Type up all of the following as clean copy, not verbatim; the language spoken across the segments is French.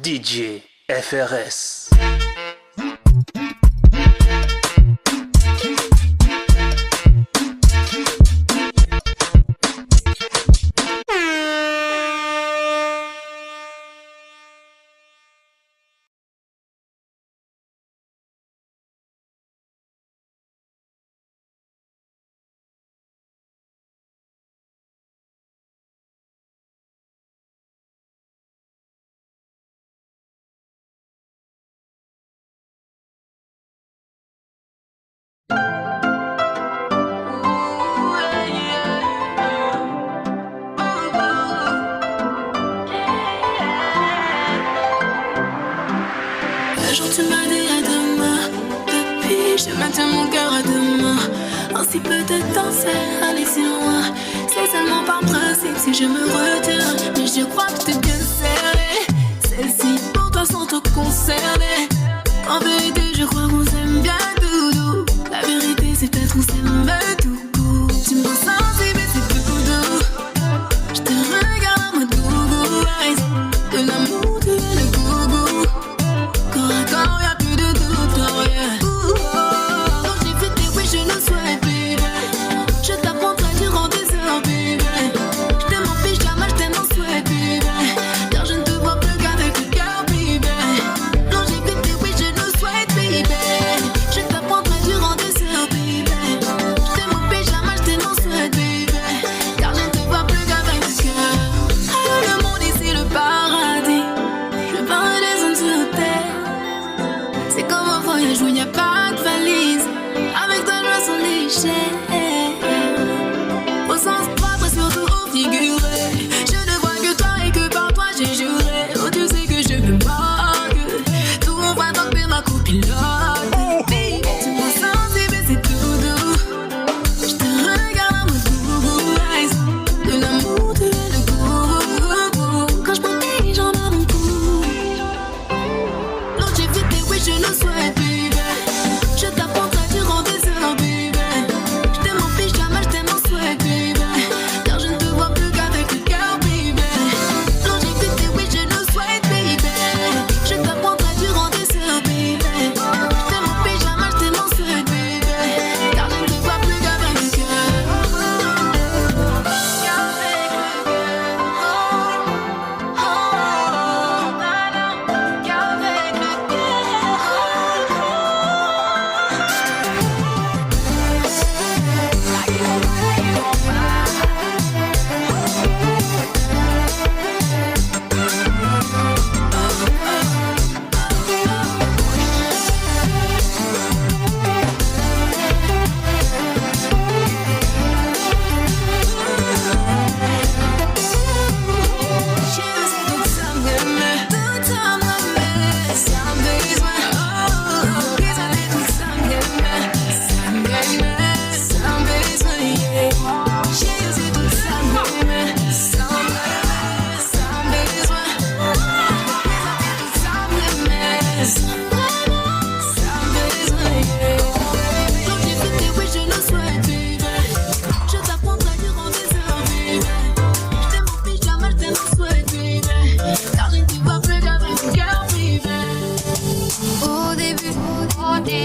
DJ FRS. Tu m'as dit à demain. Depuis, je maintiens mon cœur à demain. En si peu de temps, c'est aller si loin. C'est seulement par principe si je me retiens. Mais je crois que t'es bien serré. Celles-ci pour toi sont trop concernées. En vérité, je crois qu'on s'aime bien doudou. La vérité, c'est peut-être qu'on s'aime tout court. Tu me rends sensible et c'est tout doux. Je te regarde en mode gougou eyes. De l'amour, de le gougou. Quand y'a plus de doute, oh yeah. Quand j'ai fait tes oui, je le souhaite, baby. Je t'apprendrai durant des heures, baby. Je t'aime en pyjama, je t'aime en souhait, baby. Car je ne te vois plus qu'avec le cœur, baby. Quand j'ai fait tes oui, je le souhaite, baby. Je t'apprendrai durant des heures, baby. Je t'aime en pyjama, je t'aime en souhait, baby. Car je ne te vois plus qu'avec le cœur. Ah, le monde ici, le paradis. Je parle des zones sur terre. C'est comme un voyage où il n'y a pas de valise. Avec toi, je me sens léger. Au sens propre et surtout au figuré. Je ne vois que toi et que par toi j'ai juré. Oh, tu sais que je me moque. Tout on voit donc t'es ma copilote. Baby, tu me sens sensible et c'est tout doux. Je te regarde en mode gougou eyes. De l'amour, tu es le goût. Quand je prends tes jambes à mon cou. L'autre j'ai fait tes oui, je le souhaite, baby. Je t'apprendrai durant des heures, baby. Je t'aime en pyjama, je t'aime en souhait, baby. Car je ne te vois plus qu'avec le cœur, baby. L'autre j'ai fait tes oui, je le souhaite, baby. Je t'apprendrai durant des heures, baby. Je t'aime en pyjama, je t'aime en souhait, baby. Car je ne te vois plus qu'avec le cœur.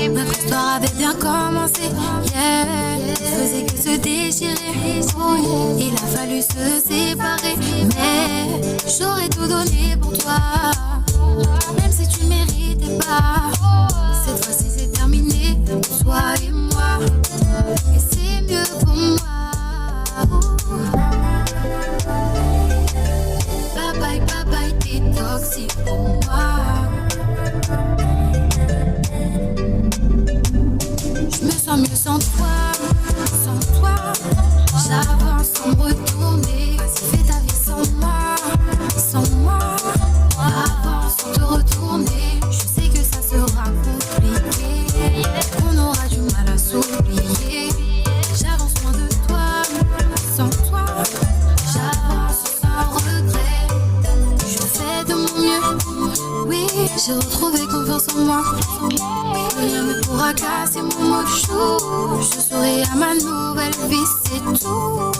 Notre histoire avait bien commencé, yeah. Faisait que se déchirer, oh. Il a fallu se séparer, mais j'aurais tout donné pour toi. Même si tu méritais pas. Cette fois-ci c'est terminé, toi et moi. Et c'est mieux pour moi. Bye bye, bye bye, t'es toxique pour moi. Je me sens mieux sans toi, j'avance sans me retourner. Vas-y, fais ta vie sans moi, avance sans te retourner. Je sais que ça sera compliqué, on aura du mal à s'oublier. J'avance loin de toi, sans toi, j'avance sans regret. Je fais de mon mieux, oui, j'ai retrouvé confiance en moi. Rien ne pourra casser mon mochou. Je souris à ma nouvelle vie, c'est tout.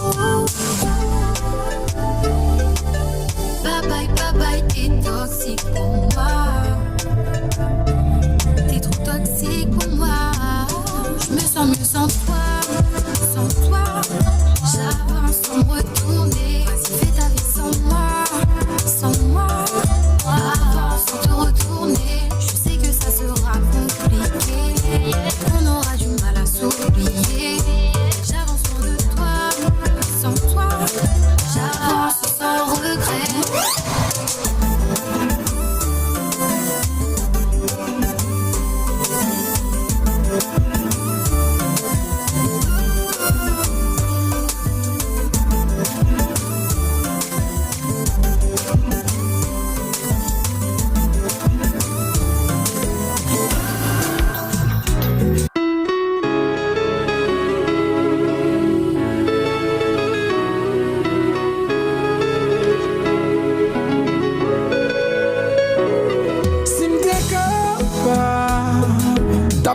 Bye bye, bye bye, t'es toxique pour moi.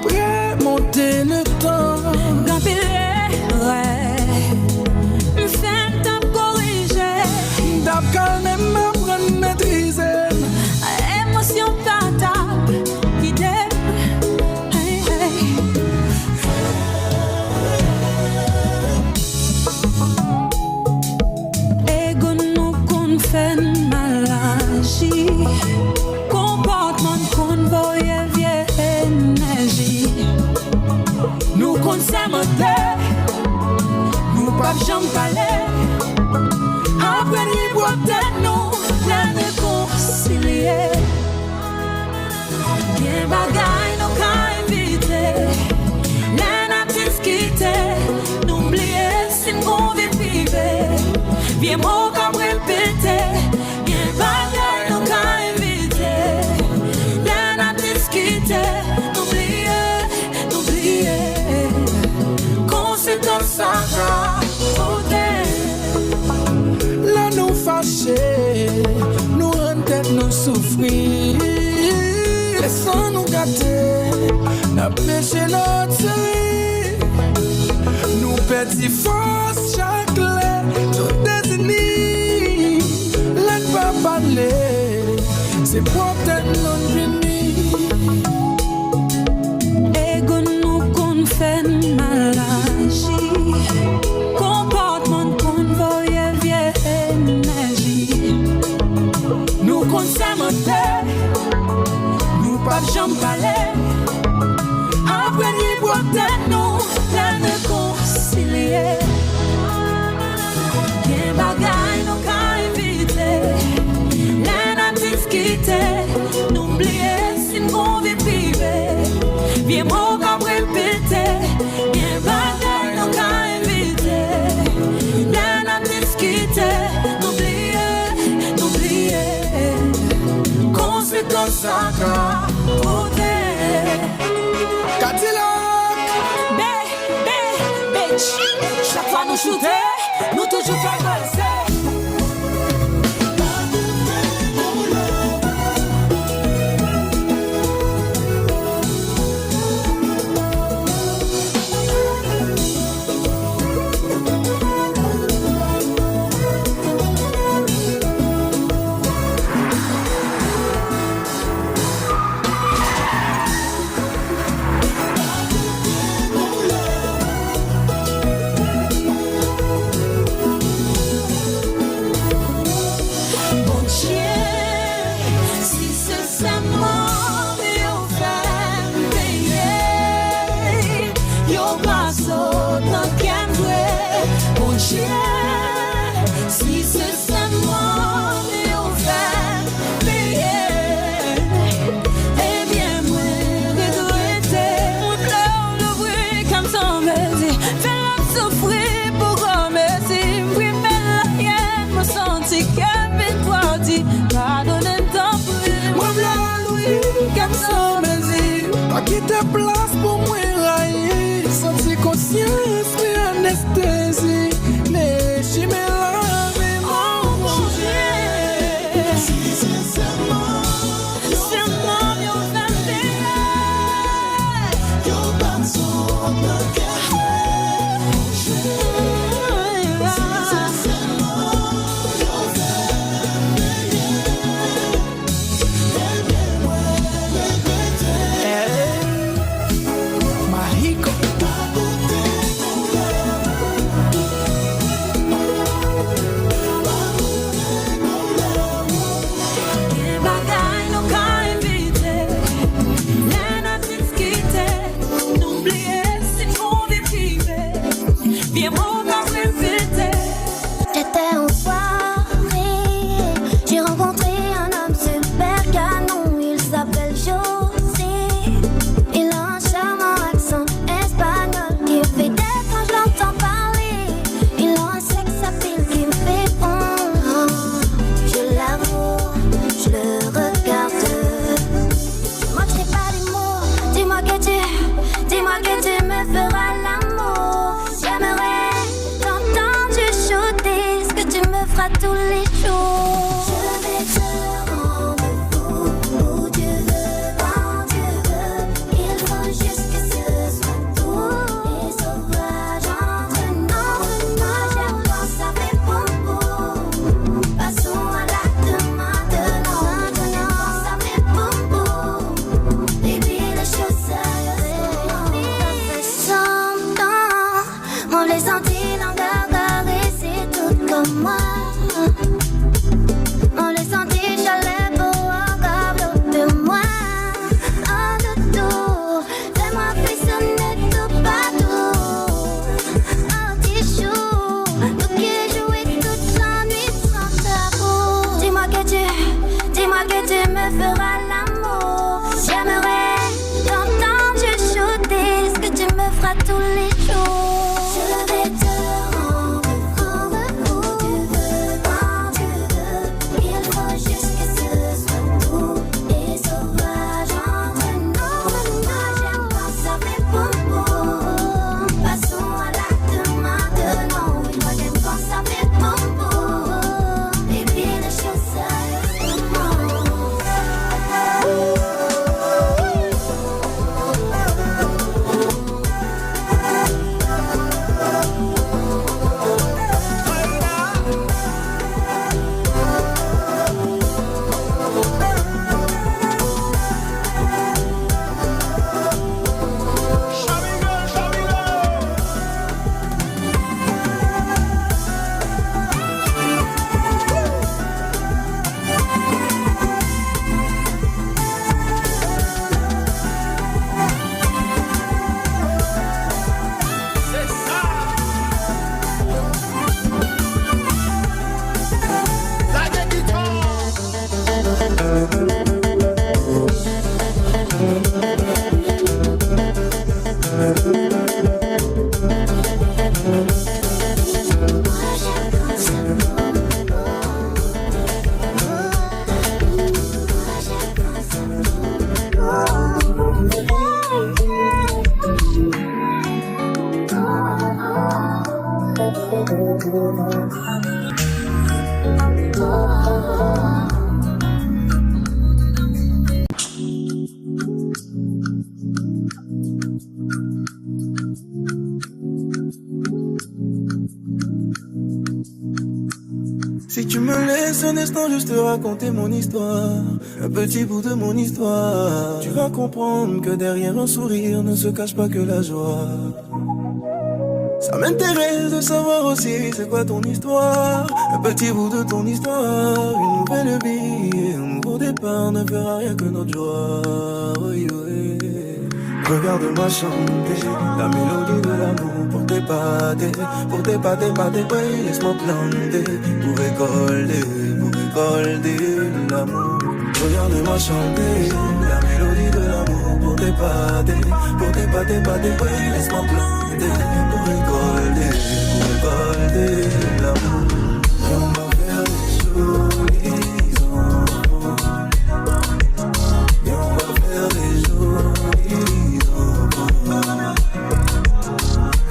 après monter le temps. D'ap calme m'apprendre maîtriser. Émotion patable, guidée. Hey, hey. Ego nous qu'on fait maladie. Comportement qu'on voyait vieille énergie. Nous qu'on s'aimait, nous pas jamais parler. Après les boîtes nous, la réconcilier. Bien bagaille nous qu'a invité. La n'a discuté. N'oubliez si nous vivons privé. Bien mot comme répéter. Bien bagaille nous qu'a invité. La n'a discuté. N'oubliez. Conséquence ça. Nous fâcher, nous rendre tête nous souffrir. Laissons nous gâter, n'a péché notre série. Nous perdons force chaque lait, nous désignons. Laisse pas parler, c'est pour tête nous venir. Ego nous qu'on fait maladie. Comportement qu'on voyait vieille énergie. Nous qu'on s'aimait, nous pas jamais parler. Après les boîtes nous, la réconcilier. Bien bagaille nous qu'a invité. La n'a discuté. N'oubliez si nous vivons privé. Bien mot comme répéter. Bien bagaille nous qu'a invité. La n'a discuté. N'oubliez. Conséquence ça qu'a ôté. Cadillac, bitch. Chaque fois nous shooter, nous toujours faire passer. Si c'est seulement nous faire payer, eh bien moi regretter. Mon cœur le bruit comme son baiser, fais-le souffrir pour remercier. Oui mais la haine me sentit qu'avec toi dit pardonne tant pis. moi v'là Louis comme son baiser. Pas quitter place pour moi railler. Sentir conscience mais anesthésie. Mais j'y mets la vie, mon Dieu. Si c'est seulement mieux faire payer. Yo pas son café. Si c'est seulement yo faire payer. Eh bien moi regretter. Mahiko. fera l'amour. J'aimerais t'entendre chuchoter ce que tu me feras tous les jours. Je vais te rendre où tu veux, quand tu veux. Il faut juste que ce soit doux et sauvage entre nous. Moi j'aime quand ça fait boum. Passons à l'acte maintenant. Oui, moi j'aime quand ça fait boum. Et puis les choses sérieusement. Si tu me laisses un instant juste te raconter mon histoire, un petit bout de mon histoire, tu vas comprendre que derrière un sourire ne se cache pas que la joie. Ça m'intéresse de savoir aussi c'est quoi ton histoire, un petit bout de ton histoire, une nouvelle vie, un nouveau départ ne fera rien que notre joie. Oui, oui. Regarde-moi chanter la mélodie de l'amour pour t'épater, ouais, laisse-moi planter pour récolter l'amour. Regarde-moi chanter la mélodie de l'amour pour t'épater, ouais, laisse-moi planter pour récolter l'amour. Et on va faire des jolis enfants, et on va faire des jolis enfants,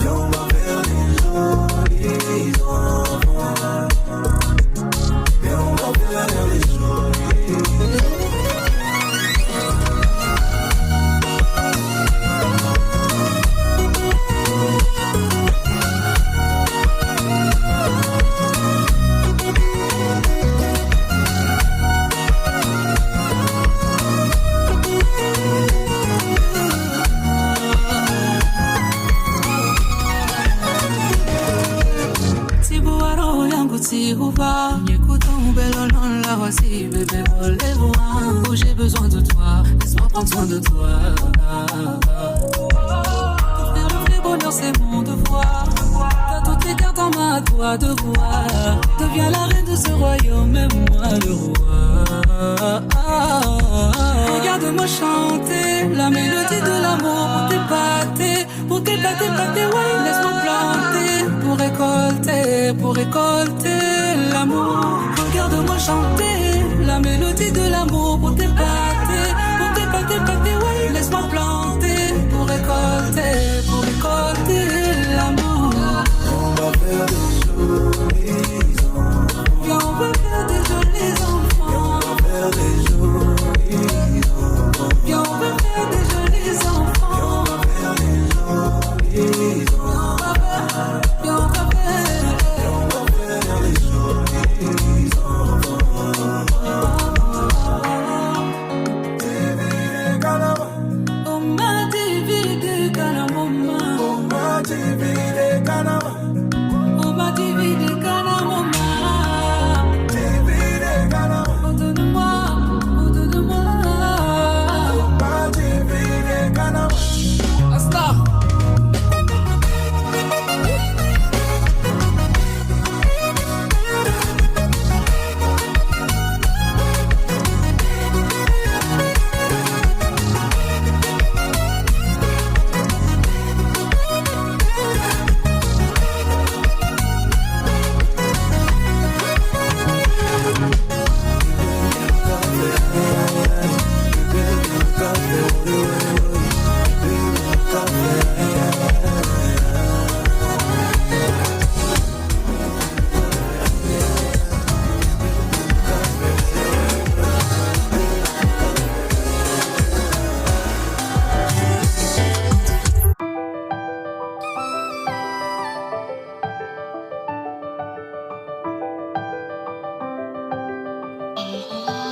et on va faire des jolis enfants, et on va faire des jolis enfants. Bébé, relève-moi, oh, j'ai besoin de toi, laisse-moi prendre soin de toi. T'offrir le vrai bonheur, c'est mon devoir. T'as toutes les cartes en main, à toi de voir. Deviens la reine de ce royaume, même moi le roi. Regarde-moi chanter la mélodie de l'amour pour t'épater, ouais, laisse-moi planter pour récolter l'amour. Regarde-moi chanter la mélodie de l'amour pour t'épater, ouais, laisse-moi planter pour récolter l'amour. On va faire des jolis enfants, viens, on va faire des jolis enfants, on va faire des jolis enfants, viens, on va faire des jolis enfants, on va faire des jolis enfants, viens, on va faire des jolis enfants. oh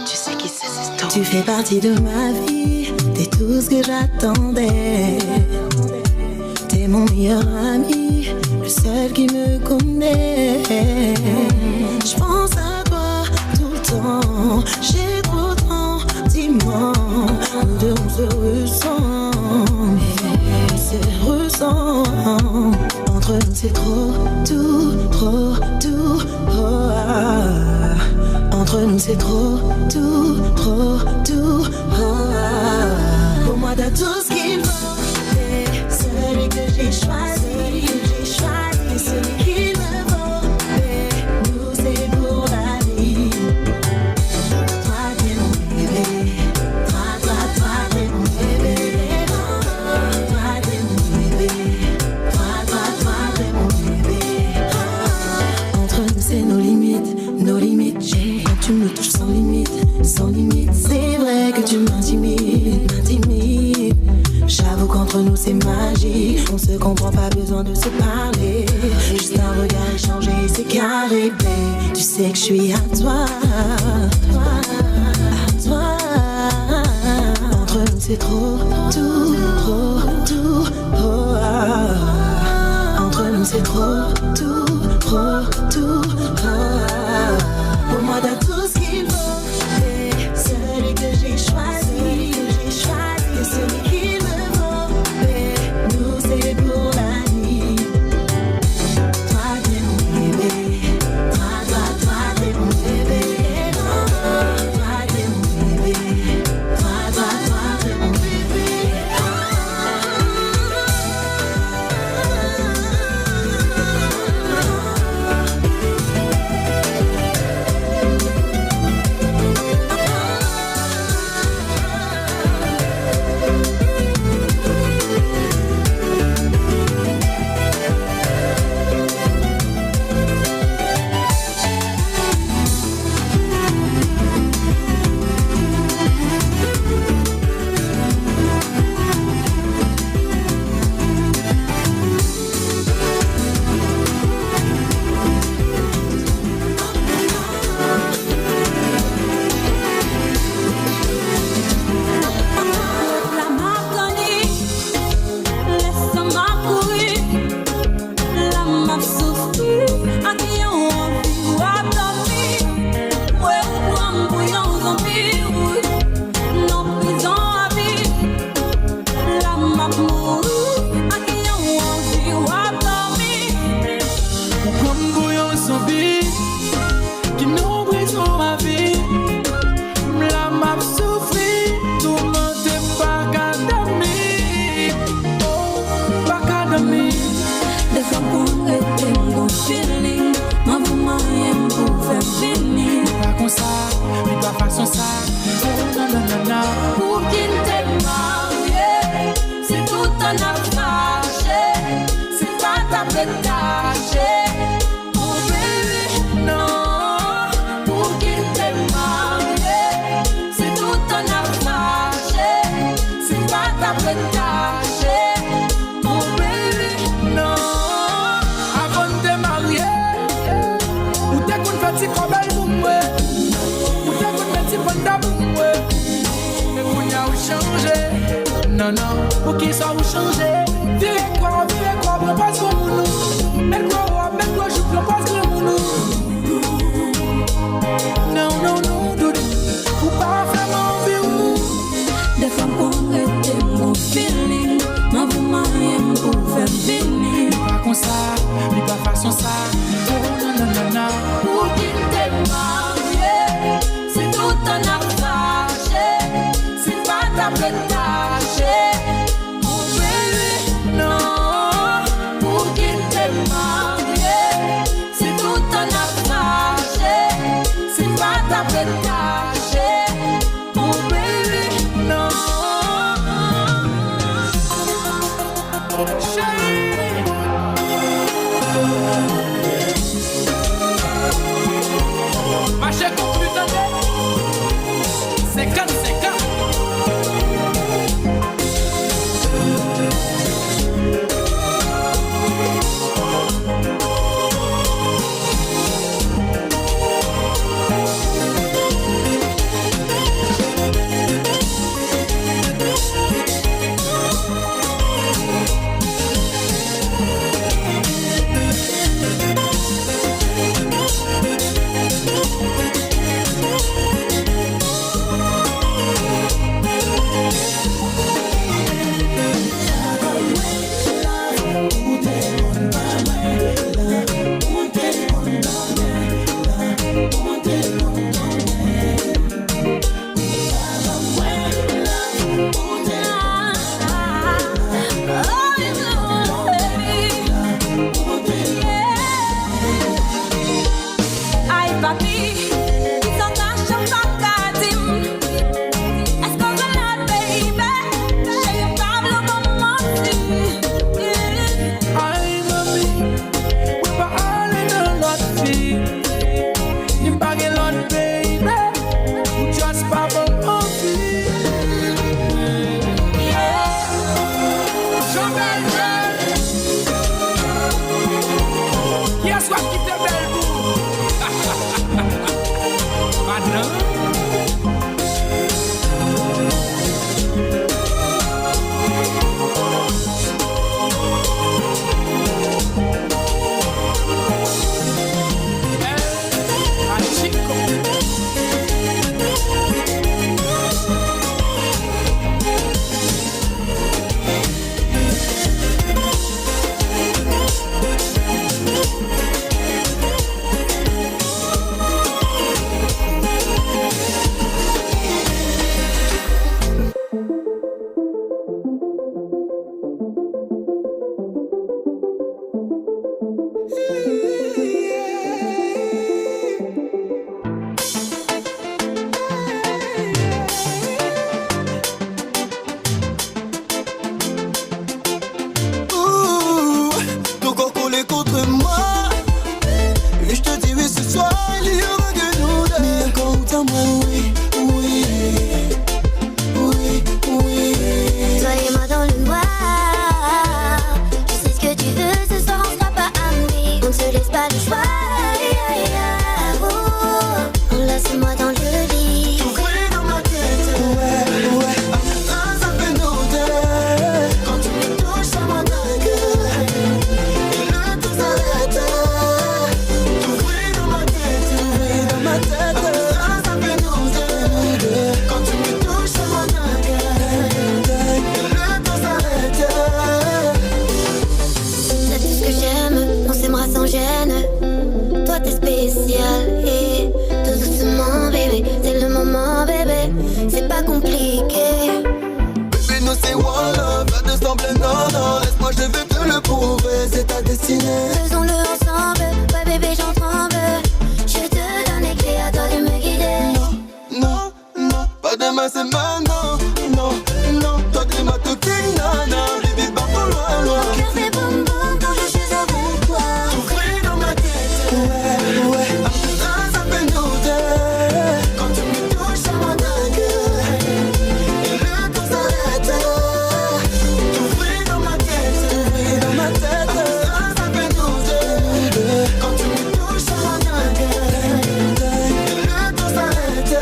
Tu sais qui c'est Tom. Tu fais partie de ma vie, t'es tout ce que j'attendais. T'es mon meilleur ami, le seul qui me connaît. Je pense à toi tout le temps, j'ai trop de sentiments. Nous deux on se ressemble, se ressemble. Entre nous c'est trop, tout, trop, tout, oh, ah. Entre nous c'est trop, tout, trop, tout, oh, ah. Pour moi t'as tout ce qu'il faut. T'es celui que j'ai choisi, celui qu'il me faut. Et nous c'est pour la vie. Toi t'es mon bébé, toi t'es mon bébé. Toi t'es mon bébé, toi t'es mon bébé. Entre nous c'est nos limites, nos limites. J'aime quand tu me touches sans limite, sans limite. C'est vrai que tu m'intimides, m'intimides. J'avoue qu'entre nous c'est magique. On se comprend, pas besoin de se parler. Juste un regard échangé, c'est carré, babe. Tu sais que je suis à toi, à toi. Entre nous c'est trop, tout, trop, tout, oh, ah. Entre nous c'est trop, tout, trop, tout, oh, ah. Pour moi t'as tout ce qu'il faut. T'es celui que j'ai choisi, celui qu'il me faut. Et nous c'est pour la nuit. Toi t'es mon bébé, toi t'es mon bébé. Toi t'es mon bébé, toi t'es mon bébé. Non, non, pour qu'il soit ou changer. Viens quoi, prends pas ce qu'on nous. Mais quoi, je prends pas ce qu'on nous. Non, non, non, doudou. Ou pas vraiment vivre. Des femmes qu'on était mon feeling. Ma vous m'aime pour faire venir. Pas comme ça, mais pas façon ça. Oh, non, non, non, non. Pour qu'il t'ait marié, c'est tout un affaire. C'est pas ta pétage. Oh baby, moi, oui, oui, oui, oui. Toi et moi dans le noir. Je sais ce que tu veux, ce soir on sera pas amis. On ne se laisse pas le choix. Oh, enlace-moi dans le lit. Tout brûle dans ma tête. Ouais, ouais. Ça fait nous deux. Quand tu me touches, ça m'attaque. Et là tout s'arrête. Tout brûle dans ma tête. Dans ma tête. Ça fait nous deux. Quand tu me touches, ça m'attaque. Et là tout s'arrête. C'est tout ce que j'aime, on s'aimera sans gêne. Toi t'es spécial et tout doucement bébé. C'est le moment bébé, c'est pas compliqué. Baby, nous c'est one love, pas de semblant, non, non. Laisse-moi, je veux te le prouver, c'est ta destinée. Faisons-le ensemble, ouais bébé j'en tremble. Je te donne les clés, à toi de me guider. Non, non, pas demain, c'est maintenant. Non, non, toi t'es ma toquine, nana. Baby, pas trop loin, loin. Mon cœur fait boum boum quand je suis avec toi. Tout brille dans ma tête. Ouais, ouais. Ça fait nous deux. Quand tu me touches, ça m'attaque. Et là, tout s'arrête. Tout brille dans ma tête. Tout brille dans ma tête. Ça fait nous deux. Quand tu me touches, ça m'attaque. Et là, tout s'arrête.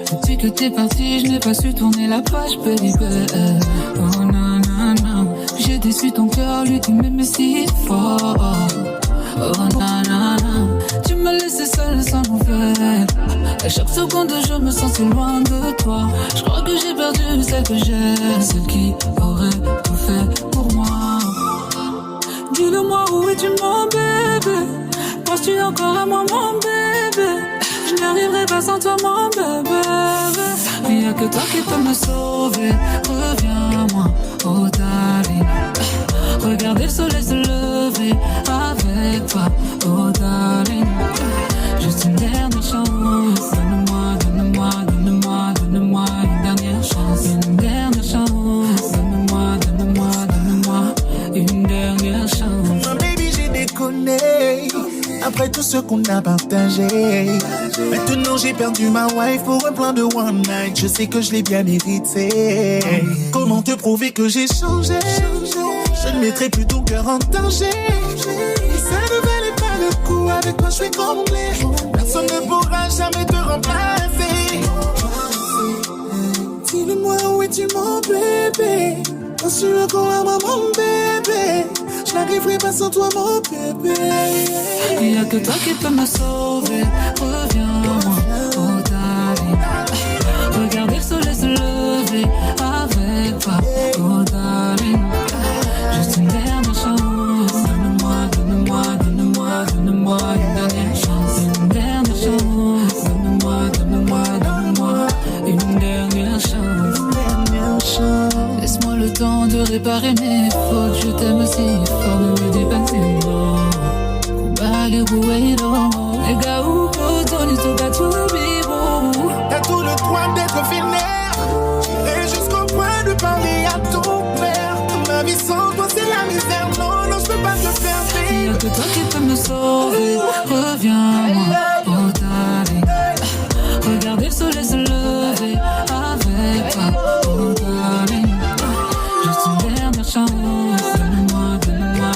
Depuis que t'es parti, je n'ai pas su tourner la page, baby. Oh non, non, non. J'ai déçu ton cœur, lui qui m'aimait si fort. Oh non, non, non. Tu m'as laissé seule sans nouvelles. À chaque seconde, je me sens si loin de toi. Je crois que j'ai perdu celle que j'aime, celle qui aurait tout fait pour moi. Dis-le-moi, où es-tu mon bébé? Penses-tu encore à moi, mon bébé? Je n'arriverai pas sans toi, mon bébé. Il n'y a que toi qui peux me sauver. Reviens-moi, oh darling. Regardez le soleil se lever avec toi, oh darling. Juste une dernière chance. Donne-moi, donne-moi, donne-moi, donne-moi une dernière chance. Une dernière chance. Donne-moi, donne-moi, donne-moi une dernière chance. Ma baby, j'ai déconné. Après tout ce qu'on a partagé, maintenant j'ai perdu ma wife pour un plan de one night. Je sais que je l'ai bien mérité. Comment te prouver que j'ai changé? Je ne mettrai plus ton cœur en danger. Ça ne valait pas le coup, avec toi je suis comblé. Personne ne pourra jamais te remplacer. Dis-le-moi, où es-tu mon bébé? Penses-tu encore à moi mon bébé? Je n'arriverai pas sans toi mon bébé. Il n'y a que toi qui peux me sauver. Reviens-moi, oh darling. Regardez le soleil se lever avec toi, oh darling. Juste une dernière chance. Donne-moi, donne-moi, donne-moi, donne-moi une dernière chance. Une dernière chance. Donne-moi, donne-moi, donne-moi une dernière chance. Laisse-moi le temps de réparer mes fautes. Je t'aime si fort, ne me dis pas que c'est mort. T'as tout le droit d'être vénère. J'irai jusqu'au point de parler à ton père. Ma vie sans toi c'est la misère. Non, non, je peux pas te faire vivre. Il n'y a que toi qui peux me sauver. Reviens-moi, oh darling. Regardez le soleil se lever avec toi, oh darling. Juste une dernière chance. Donne-moi, donne-moi,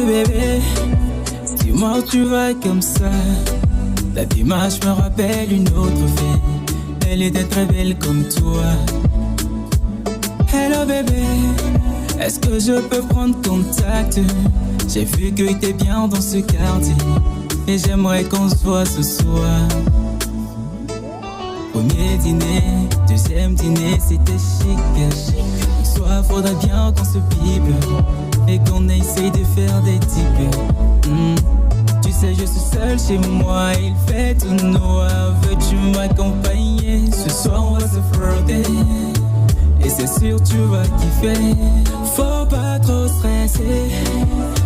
bébé, dis-moi où tu vas comme ça. Ta image me rappelle une autre fille, elle était très belle comme toi. Hello bébé, est-ce que je peux prendre contact? J'ai vu que t'es bien dans ce quartier et j'aimerais qu'on se voit ce soir. Premier dîner, deuxième dîner, c'était chic. Ce soir, faudrait bien qu'on se bible et qu'on essaye de faire des types. Tu sais, je suis seul chez moi, il fait tout noir. Veux-tu m'accompagner? Ce soir, on va se frotter et c'est sûr, tu vas kiffer. Faut pas trop stresser,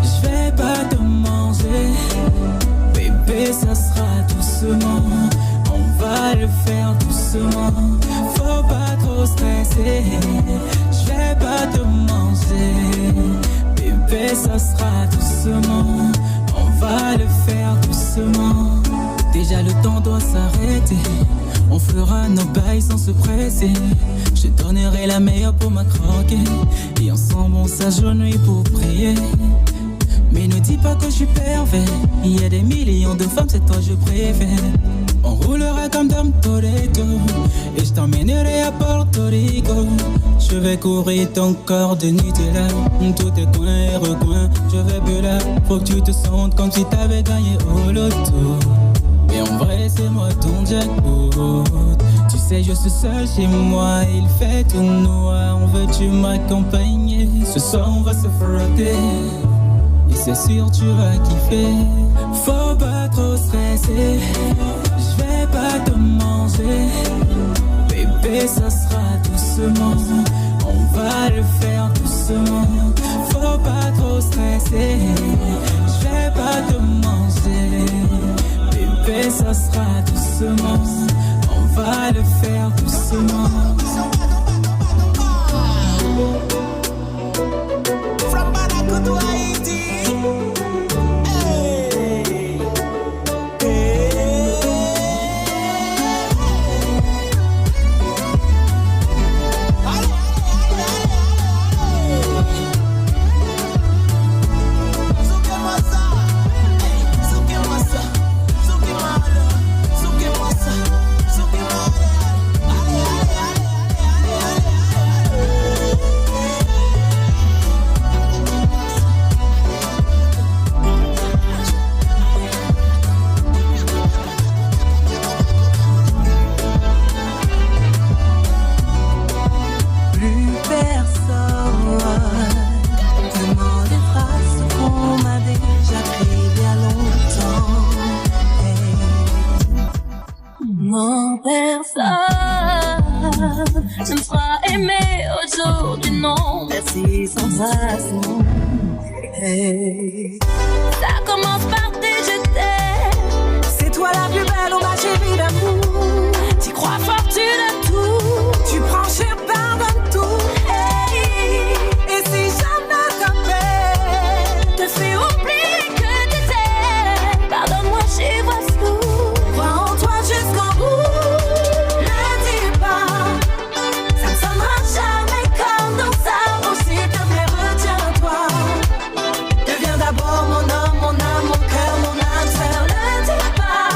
je vais pas te manger. Bébé, ça sera doucement, on va le faire doucement. Faut pas trop stresser, je vais pas te manger. Bébé, ça sera doucement, on va le faire doucement. Déjà le temps doit s'arrêter, on fera nos bails sans se presser. Je te donnerai la meilleure pour m'accroquer et ensemble on s'agenouille pour prier. Mais ne dis pas que je suis pervers, il y a des millions de femmes, c'est toi je préfère. On roulera comme Dom Toretto et je t'emmènerai à Porto Rico. Je vais courir ton corps de Nutella, tous tes coins et recoins, je vais plus là. Faut que tu te sentes comme si t'avais gagné au loto. Et en vrai c'est moi ton jackpot. Tu sais je suis seul chez moi, il fait tout noir. Veux-tu m'accompagner? Ce soir on va se frotter et c'est sûr tu vas kiffer. Faut pas trop stresser, je vais pas te manger. Bébé ça sera doucement, on va le faire doucement. Faut pas trop stresser, je vais pas te manger. Bébé ça sera doucement, on va le faire doucement. From Badakou to Haiti. Je me ferai aimer aujourd'hui, non. Merci sans façon. Hey. Ça commence par tes je t'aime. C'est toi la plus belle, oh ma chérie d'amour. Tu crois fort, tu donnes tout. Tu prends cher, pardonne tout. Hey. Et si jamais ta peine te fait oublier que tu t'aimes, pardonne-moi, j'y vois flou. Crois en toi jusqu'au bout. Mon âme, mon cœur, mon âme sœur, ne dis pas.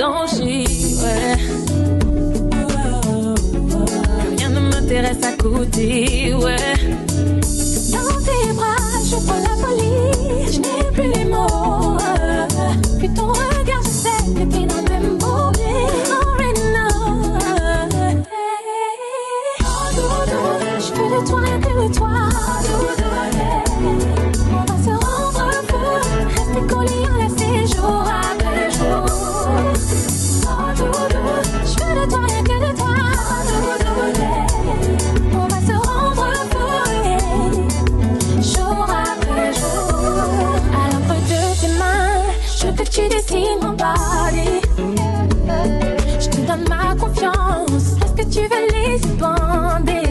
blanchi, ouais. Plus rien ne m'intéresse à côté, ouais. Dans tes bras, je prends la folie, je n'ai plus les mots. Puis ton regard, je sais que t'es dans le même beau bien. Already know. Je veux de toi, rien que de toi. On va se rendre fou, rester collés, enlacés jour après jour. Je veux de toi, rien que de toi. On va se rendre fou, jour après jour. À l'ombre de tes mains, je veux que tu dessines mon body. Je te donne ma confiance, est-ce que tu veux les y bander?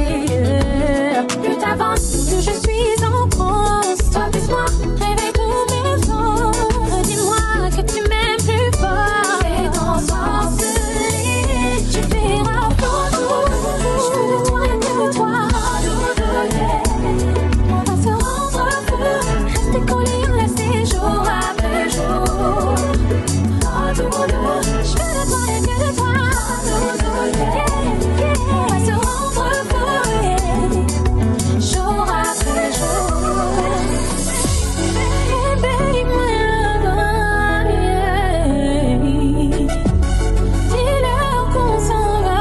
Plus t'avances, plus je suis en transe. Toi plus moi, réveille tous mes sens. Dis-moi que tu m'aimes plus fort. Et dans ensorcelé, tu verras toujours. Je veux de toi, rien que de toi. On va se rendre fou, rester collés, enlacés jour après jour. Je veux de toi, rien que de toi. On va se rendre fou, jour après jour. Hey baby, my love, yeah. Dis-leur qu'on s'en va.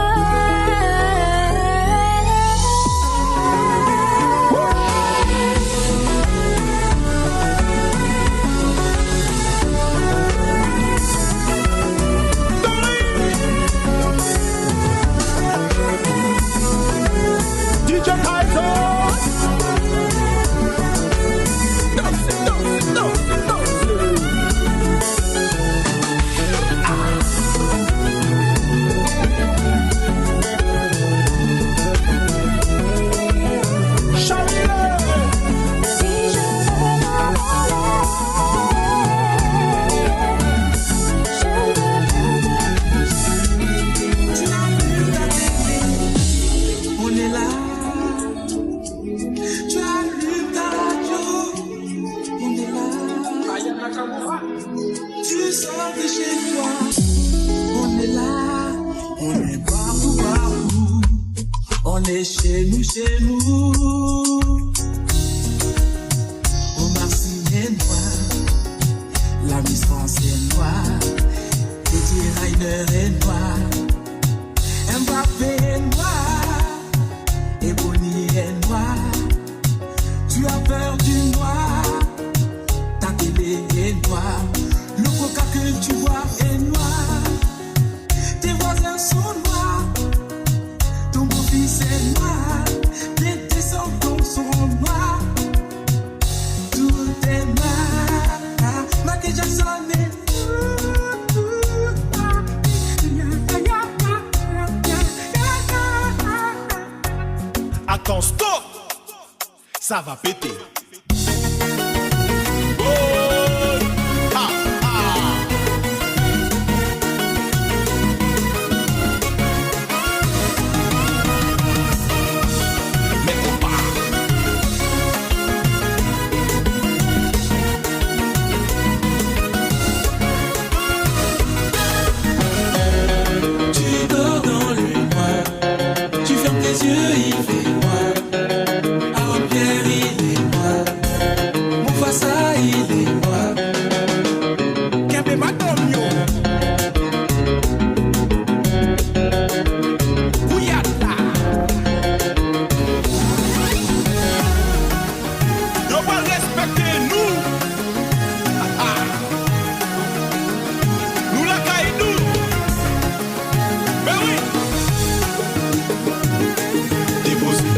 DJ Kaiser. Si je veux On est là. Tu allumes ta radio. On est là. Tu sors de chez toi. On est là. On est partout, partout. On est chez nous, chez nous. Omar est noir. La Miss France est noire. Teddy Riner est noir. Mbappé est noir. Et Bonnie est noir. Tu as peur du noir. Ta télé est noire. Le coca que tu bois est noir. Tes voisins sont noirs. Ton beau-fils est noir. Tes descendants sont noirs. Tout est noir. Michael Jackson est Attends, stop! Ça va péter. Tu dors dans le noir. Tu fermes tes yeux, il fait noir. Aaron Pierre, il est noir. Mufasa, il est noir. Kembe madame yo. Ouyala. Yo pas respecter nous. Nous la caille nous. Ben oui. Déposé.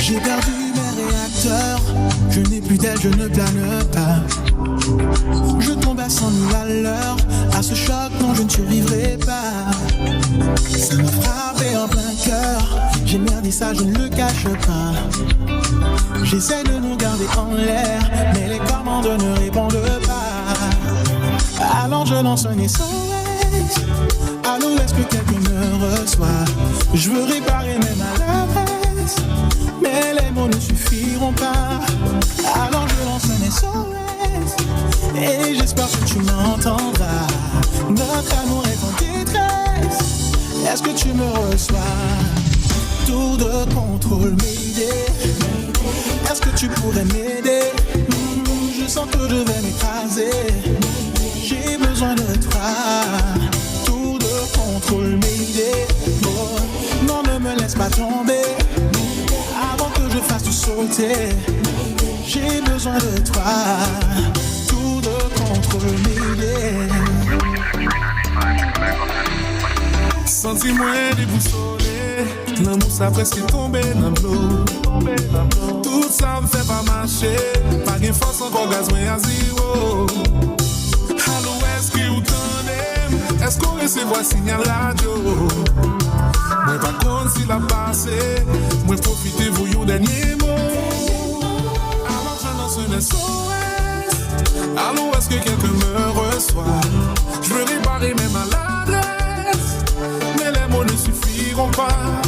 J'ai perdu mes réacteurs. Je n'ai plus d'aile, je ne plane pas. Je tombe à 100 000 à l'heure. À ce choc, non je ne survivrai pas. Ça m'a frappé en plein cœur. J'ai merdé ça, je ne le cache pas. J'essaie de nous garder en l'air, mais les commandes ne répondent pas. Alors je lance un SOS. Allô, est-ce que quelqu'un me reçoit? Je veux réparer mes maladresses, mais les mots ne suffiront pas. Alors je lance un SOS, et j'espère que tu m'entendras. Notre amour est en détresse, est-ce que tu me reçois? Tour de contrôle, m'aider. Est-ce que tu pourrais m'aider? Je sens que je vais m'écraser. J'ai besoin de toi. Tour de contrôle, m'aider. Oh, non, ne me laisse pas tomber avant que je fasse tout sauter. J'ai besoin de toi. Tour de contrôle, m'aider. Senti-moi déboussolé, l'amour ça presque tombé dans l'eau. Tout ça me fait pas marcher, pas de force encore gaz mais à zéro. Allô, est-ce que vous t'en est-ce qu'on recevoir signal radio? Moi pas contre s'il a passé, moi profitez vous yon dernier mot. Alors je lance un SOS. Allô, est-ce que quelqu'un me reçoit? Je veux réparer mes maladresses, mais les mots ne suffiront pas.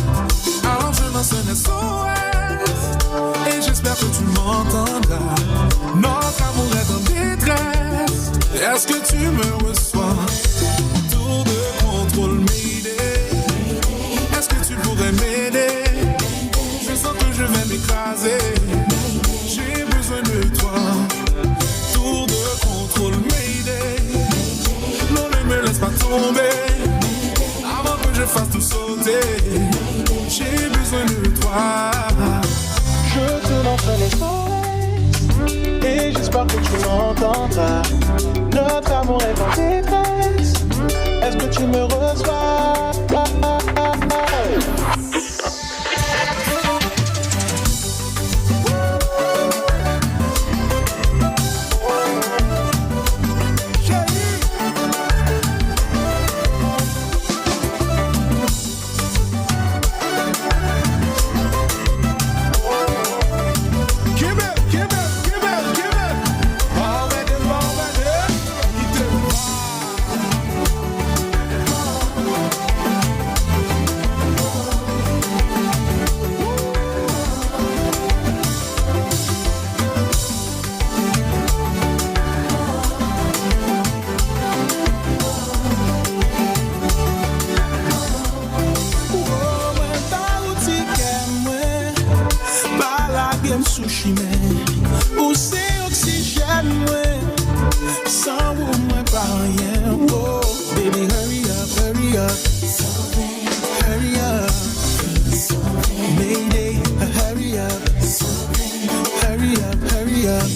Alors je lance un SOS, et j'espère que tu m'entendras. Notre amour est en détresse, est-ce que tu me reçois? Tour de contrôle, m'aider. Est-ce que tu pourrais m'aider? Je sens que je vais m'écraser. J'ai besoin de toi. Tour de contrôle, m'aider. Non, ne me laisse pas tomber avant que je fasse tout sauter. J'ai besoin de toi. Je te lance un SOS, et j'espère que tu m'entendras. Notre amour est en détresse, est-ce que tu me reçois? Sushi man, ou c'est oxygène, ouais. Sans vous, moi, pas rien. Oh, baby, hurry up, hurry up. Hurry up. Mayday, hurry up. Hurry up, hurry up.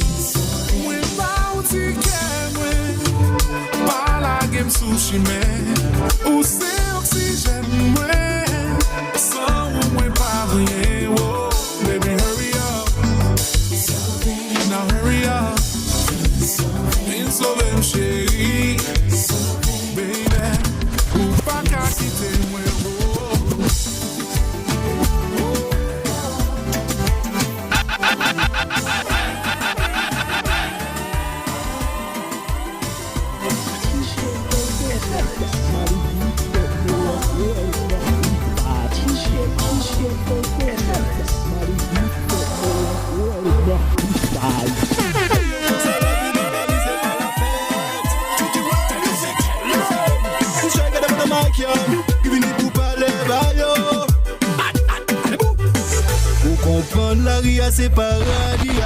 Mwen pa ou ti ken mwen, pa la game sushi man, ou se oxygène mwen, sans ou mwen pa rien. Oh, baby, hurry up. Now hurry up. Vin sauve m chéri, baby, ou pa ka kite mwen. Comprendre la ria c'est paradis.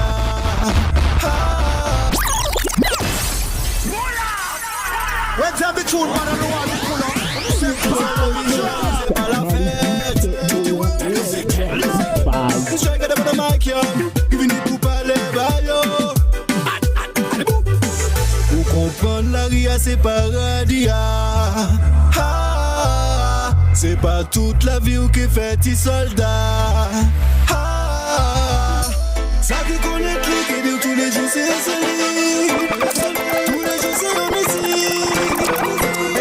Let's have the tune, man, I know how to pull up. C'est pas la fête. Je suis regardé par le mic, yo. Qui vient pour parler, bah yo. Pour comprendre la ria c'est paradis. C'est pas toute la vie où qui fait tes soldats. Ça qui connaît clique et dire tous les jours c'est celui. Tous les jours c'est la musique.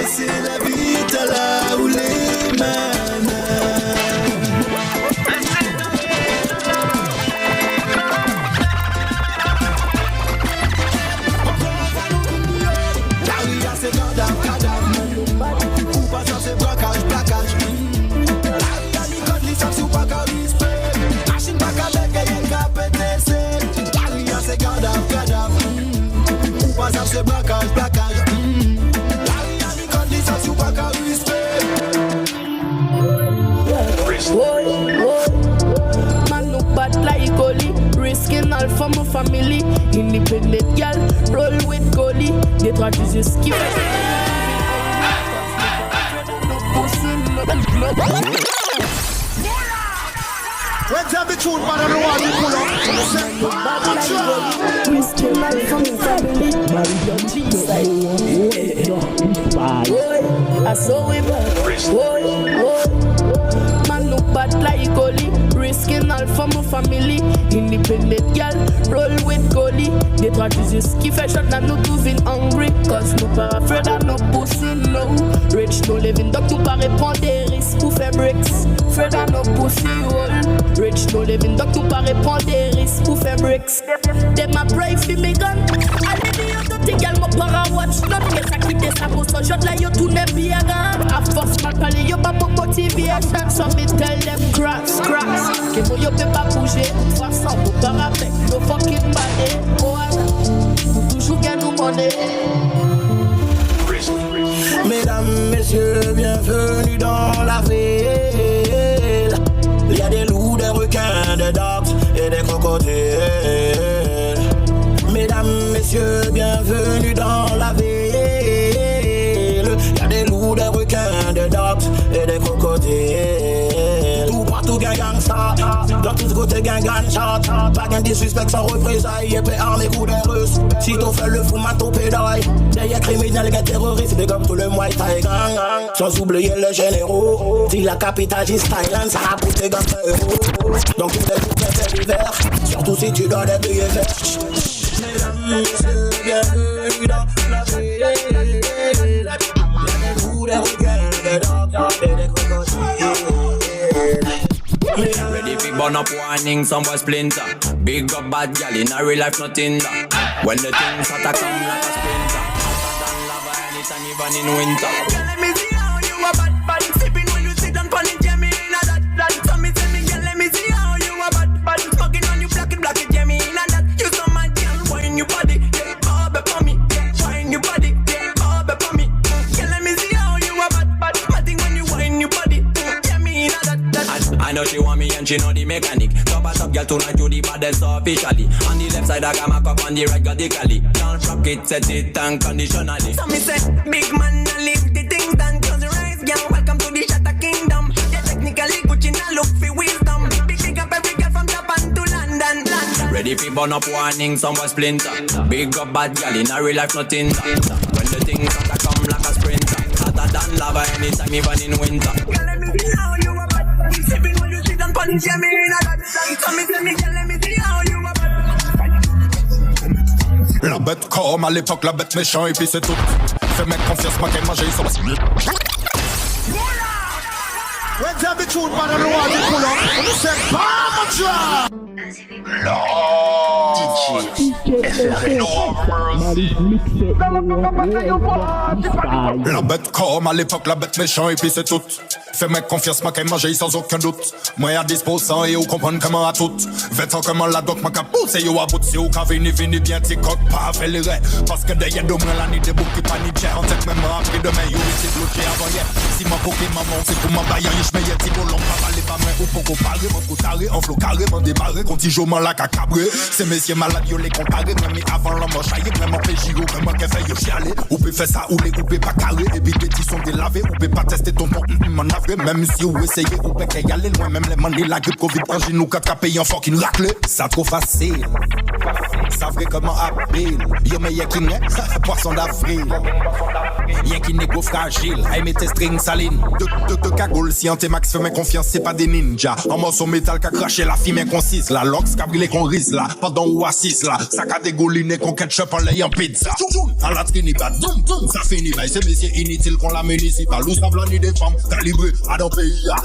Original for my family. Independent girl, roll with Goli. They try to just skip it. Let's have the tune, man, and the one you pull up. Original for my family. I saw him. Man look bad like Goli. Risking all for my family. Independent girl, roll with Goli. They try to just give a shot and not moving hungry. Cause no pas afraid and no pussy, no. Rich no living dog, no pas répondre des risques pour faire bricks. Fred and no pussy, all. Rich no living dog, no pas répondre des risques pour faire bricks. They my brave for me gun. I need the other thing, y'all my para watch. Not get a quitter sa pour son shot like you to never be a gun. A force my parler, you pas mon motivation. So me tell them cracks. Que moi yo peux pas bouger. De toute façon, vous pas avec no fucking body. Oh, vous toujours gagne nous monnaie. Mesdames, messieurs, bienvenue dans la ville. Il y a des loups, des requins, des dogs et des crocodiles. Mesdames, messieurs, bienvenue dans la ville. Il y a des loups, des requins, des dogs et des crocodiles. Tout partout, gang ça. Dans tous côtés, gang shot. Pas gain disrespect sans représailles. Épée armée, coup des Russes. Si t'en fais le fou, mato pédaille. Derrière criminel, gars terroriste. Des comme tout le Muay Thai gang. Sans oublier les généraux. Si la capitale est Thailand, ça rapporte des gars héros. Donc tout est tout fait l'hiver. Surtout si tu dois des billets verts. Mesdames, messieurs, bienvenue dans la ville. Il y a des loups, des requins, des dogs et des crocodiles. Ready fi burn up warning, some boy splinter. Big up bad gal in a real life nothing that. When the things start to come like a sprinter. Hotter than lava anytime even in winter. Girl, let me see how you a bad sipping when you sit down pon it, yeah me inna that. So me tell me, girl, let me see how you a bad smoking on you black it, yeah me inna that. You so mad, girl, wine your body, yeah, bob up on me, yeah, wine your body, yeah, bob up on me. Girl, let me see how you a bad thing when you wine your body, yeah me inna that. I know she want me and she know the mechanic. Top a top girl tonight you the baddest officially. On the left side I got my cup, on the right got the cali. Don't rock it, set it unconditionally. So me say, big man, I leave the things done. Close your eyes, girl, welcome to the Shatter Kingdom. Yeah, technically Gucci now look for wisdom. Big up every girl from Japan to London. Ready for burn up warning, some boy splinter. Big up bad girl in a real life nothing that. When the things start to come like a sprinter. Hotter than lava anytime even in winter. Girl, let me see how you are bad. Sipping when you sit and punch, yeah me in a that. So me tell me, girl, let me see how you are bad. La bête comme à l'époque, la bête méchant et puis c'est tout. Fais-moi confiance, moi qu'elle mange, ils sont... Let's have the tune, man, and the one you pull up. And you say, Mama Drop! La bête comme à l'époque, la bête méchant et puis c'est tout. Fais-moi confiance, moi qu'elle mange sans aucun doute. Moi à disposant et vous comprenez comment à tout. Vêtant comment la doc m'a capousse et yo à bout. Si vous qu'à vini bien t'y coque pas à faire les raies. Parce que derrière de moi la nuit des boucs qui paniquent. En tête même après demain, yo c'est bloqué avant hier. Si ma coquille maman c'est pour ma baille, je mets y'a t'y bolon. Pas mal les pas mains ou pour comparer. Mon coup taré, en flot carré, mon démarré. Contigeement la cacabré. Ces messieurs malades yo les comparés. Même avant l'homme chaillé, même en péchigo. Même en fait yo chialer. Ou peut faire ça ou les couper pas carré. Et puis des petits sont délavés. Ou peut pas tester ton ton. Même si vous essayez, vous pouvez y aller loin. Même les mandés, la grippe, Covid, angine ou caca paye en fucking raclé. Ça trop facile. Ça vrai comment appeler. Yo mais y'a qui n'est, poisson d'avril. Y'a qui n'est gros fragile. Aïe mais tes strings salines. De cagoule, si en tes max fais mes confiance, c'est pas des ninjas. En morceau métal qu'a craché la fille inconcise. La lox qu'a brûlé qu'on rise là. Pendant ou assis là. Ça qu'a dégouliné qu'on ketchup en l'ayant pizza. Dans la trinidad, ça finit. Bah c'est messieurs inutiles qu'on la municipale. Où savent ni des femmes calibrées. À dans pays là.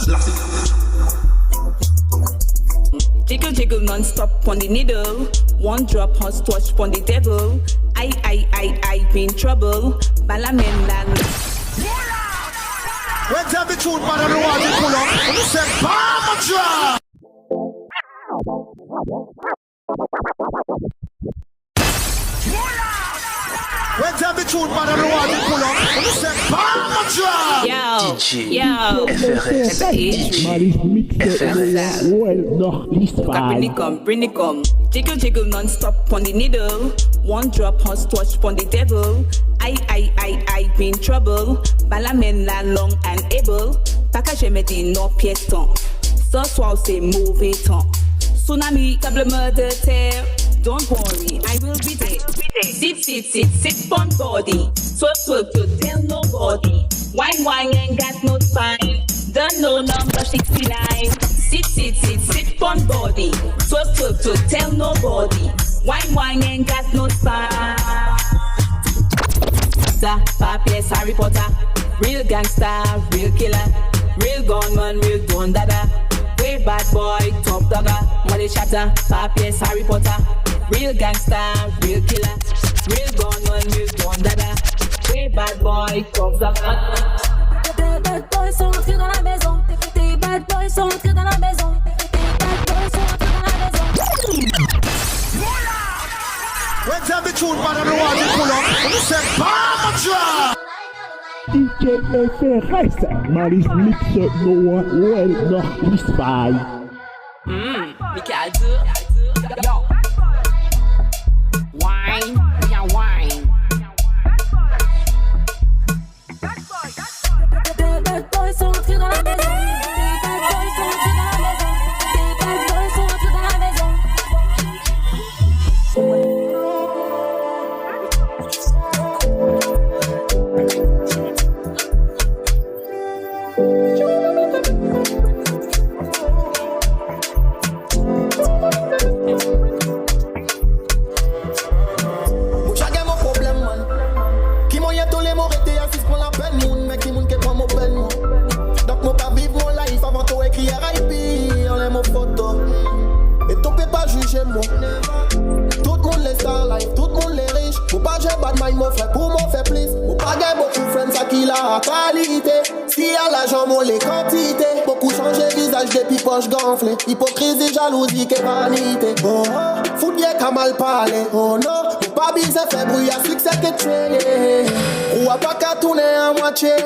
Jiggle jiggle non-stop on the needle. One drop hot touch on the devil. I be in trouble. Balamen land. Let's have the tune, man, and the one you pull up. And you say, Mama Drop! Let's tell the truth, man, I don't want to pull up. You say, Pamatra! Yo, FRS. Bring it come. Jiggle non-stop on the needle. One drop hot touch on the devil. I be in trouble. Balamen la long and able. Package me dit no piéton. Ce soir c'est mauvais temps. Tsunami, tablement de terre. Don't worry, I will be there. Sit on body. Twerk, you tell nobody. Wine, ain't got no spine. Don't know number 69. Sit on body. Twerk, you tell nobody. Wine, ain't got no spine. Papier, Harry Potter. Real gangster, real killer. Real gunman, real gun dada. Way bad boy, top dogger. Money chatter, papier, Harry Potter. Real gangster, real killer. Real gunman, real gun dada. Way bad boy, top dogger. Tes bad boys sont entrés dans la maison. Tes bad boys sont entrés dans la maison. Tes bad boys sont entrés dans la maison. When tell the truth, man, I don't want to pull up. You say, Pamatra! DJ FRS, Maris Mixer, Noah, well, noch nicht frei. Because, yo, wine, yeah, wine. Tes bad boys sont entrés dans la maison. Tes bad boys sont entrés dans la maison. Tes bad boys sont entrés dans la maison. Tout le monde les star life, tout le monde les riches. Faut pas j'ai bad mind, mon frère, pour mon fait plus. Faut pas gagner beaucoup de friends, ça qui la qualité. Si à l'argent, mon les quantités. Beaucoup changé visage depuis poche gonflée. Hypocrisie, jalousie, que vanité. Oh, fout bien qu'à mal parler. Oh non, faut pas biser, fait bruit à succès que tu ou à pas qu'à tourner à moitié.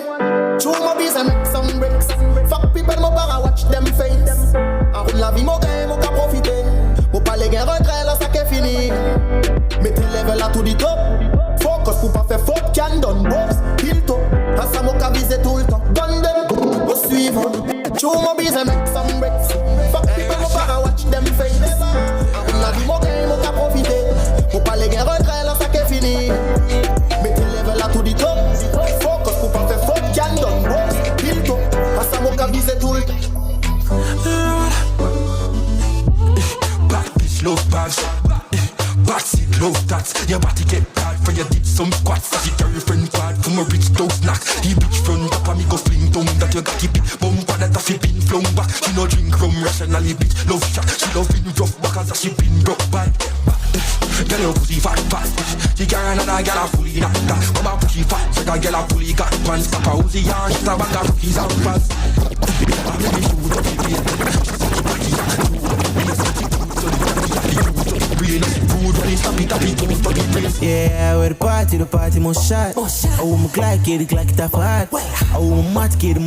True, mon bise, make some bricks. Fuck people, mon para watch them face. En route la vie, mon gain, mon qu'à profiter. Pour pas les gains regret, là ça qu'est fini. Mettez level à tout dit top. Focus pour pas faire faute, can done boss. Kill top, à ça mon qu'à viser tout le temps. Gun them, au suivant. True, mon bise, make some bricks. Fuck people, mon para watch them face. En route la vie, mon gain, mon qu'à profiter. Pour pas les gains regret, là ça qu'est fini. Mettez level à tout dit top. Focus pour pas faire faute, can done boss. Kill top, à ça mon qu'à viser tout le temps. Love bags, bad seat, love tats. Your body get bad for you did some squats. She carry friend bad from a rich dog snack. The bitch front up and me go fling down that you got keep it. Bumper that a been flung back. She no drink rum rationally bitch. Love shot, she love in rough back as she been broke bad. Girl your pussy fat fast. She carry another girl a fully knocked that. Mama pussy fat, so that girl a fully got pants. Papa Uzi and she's a bag of cookies and fast. Baby shoot up the face. Yeah, we're the party, mon shot. Oh, my Glock, get it tough hot. Oh, my mat, get a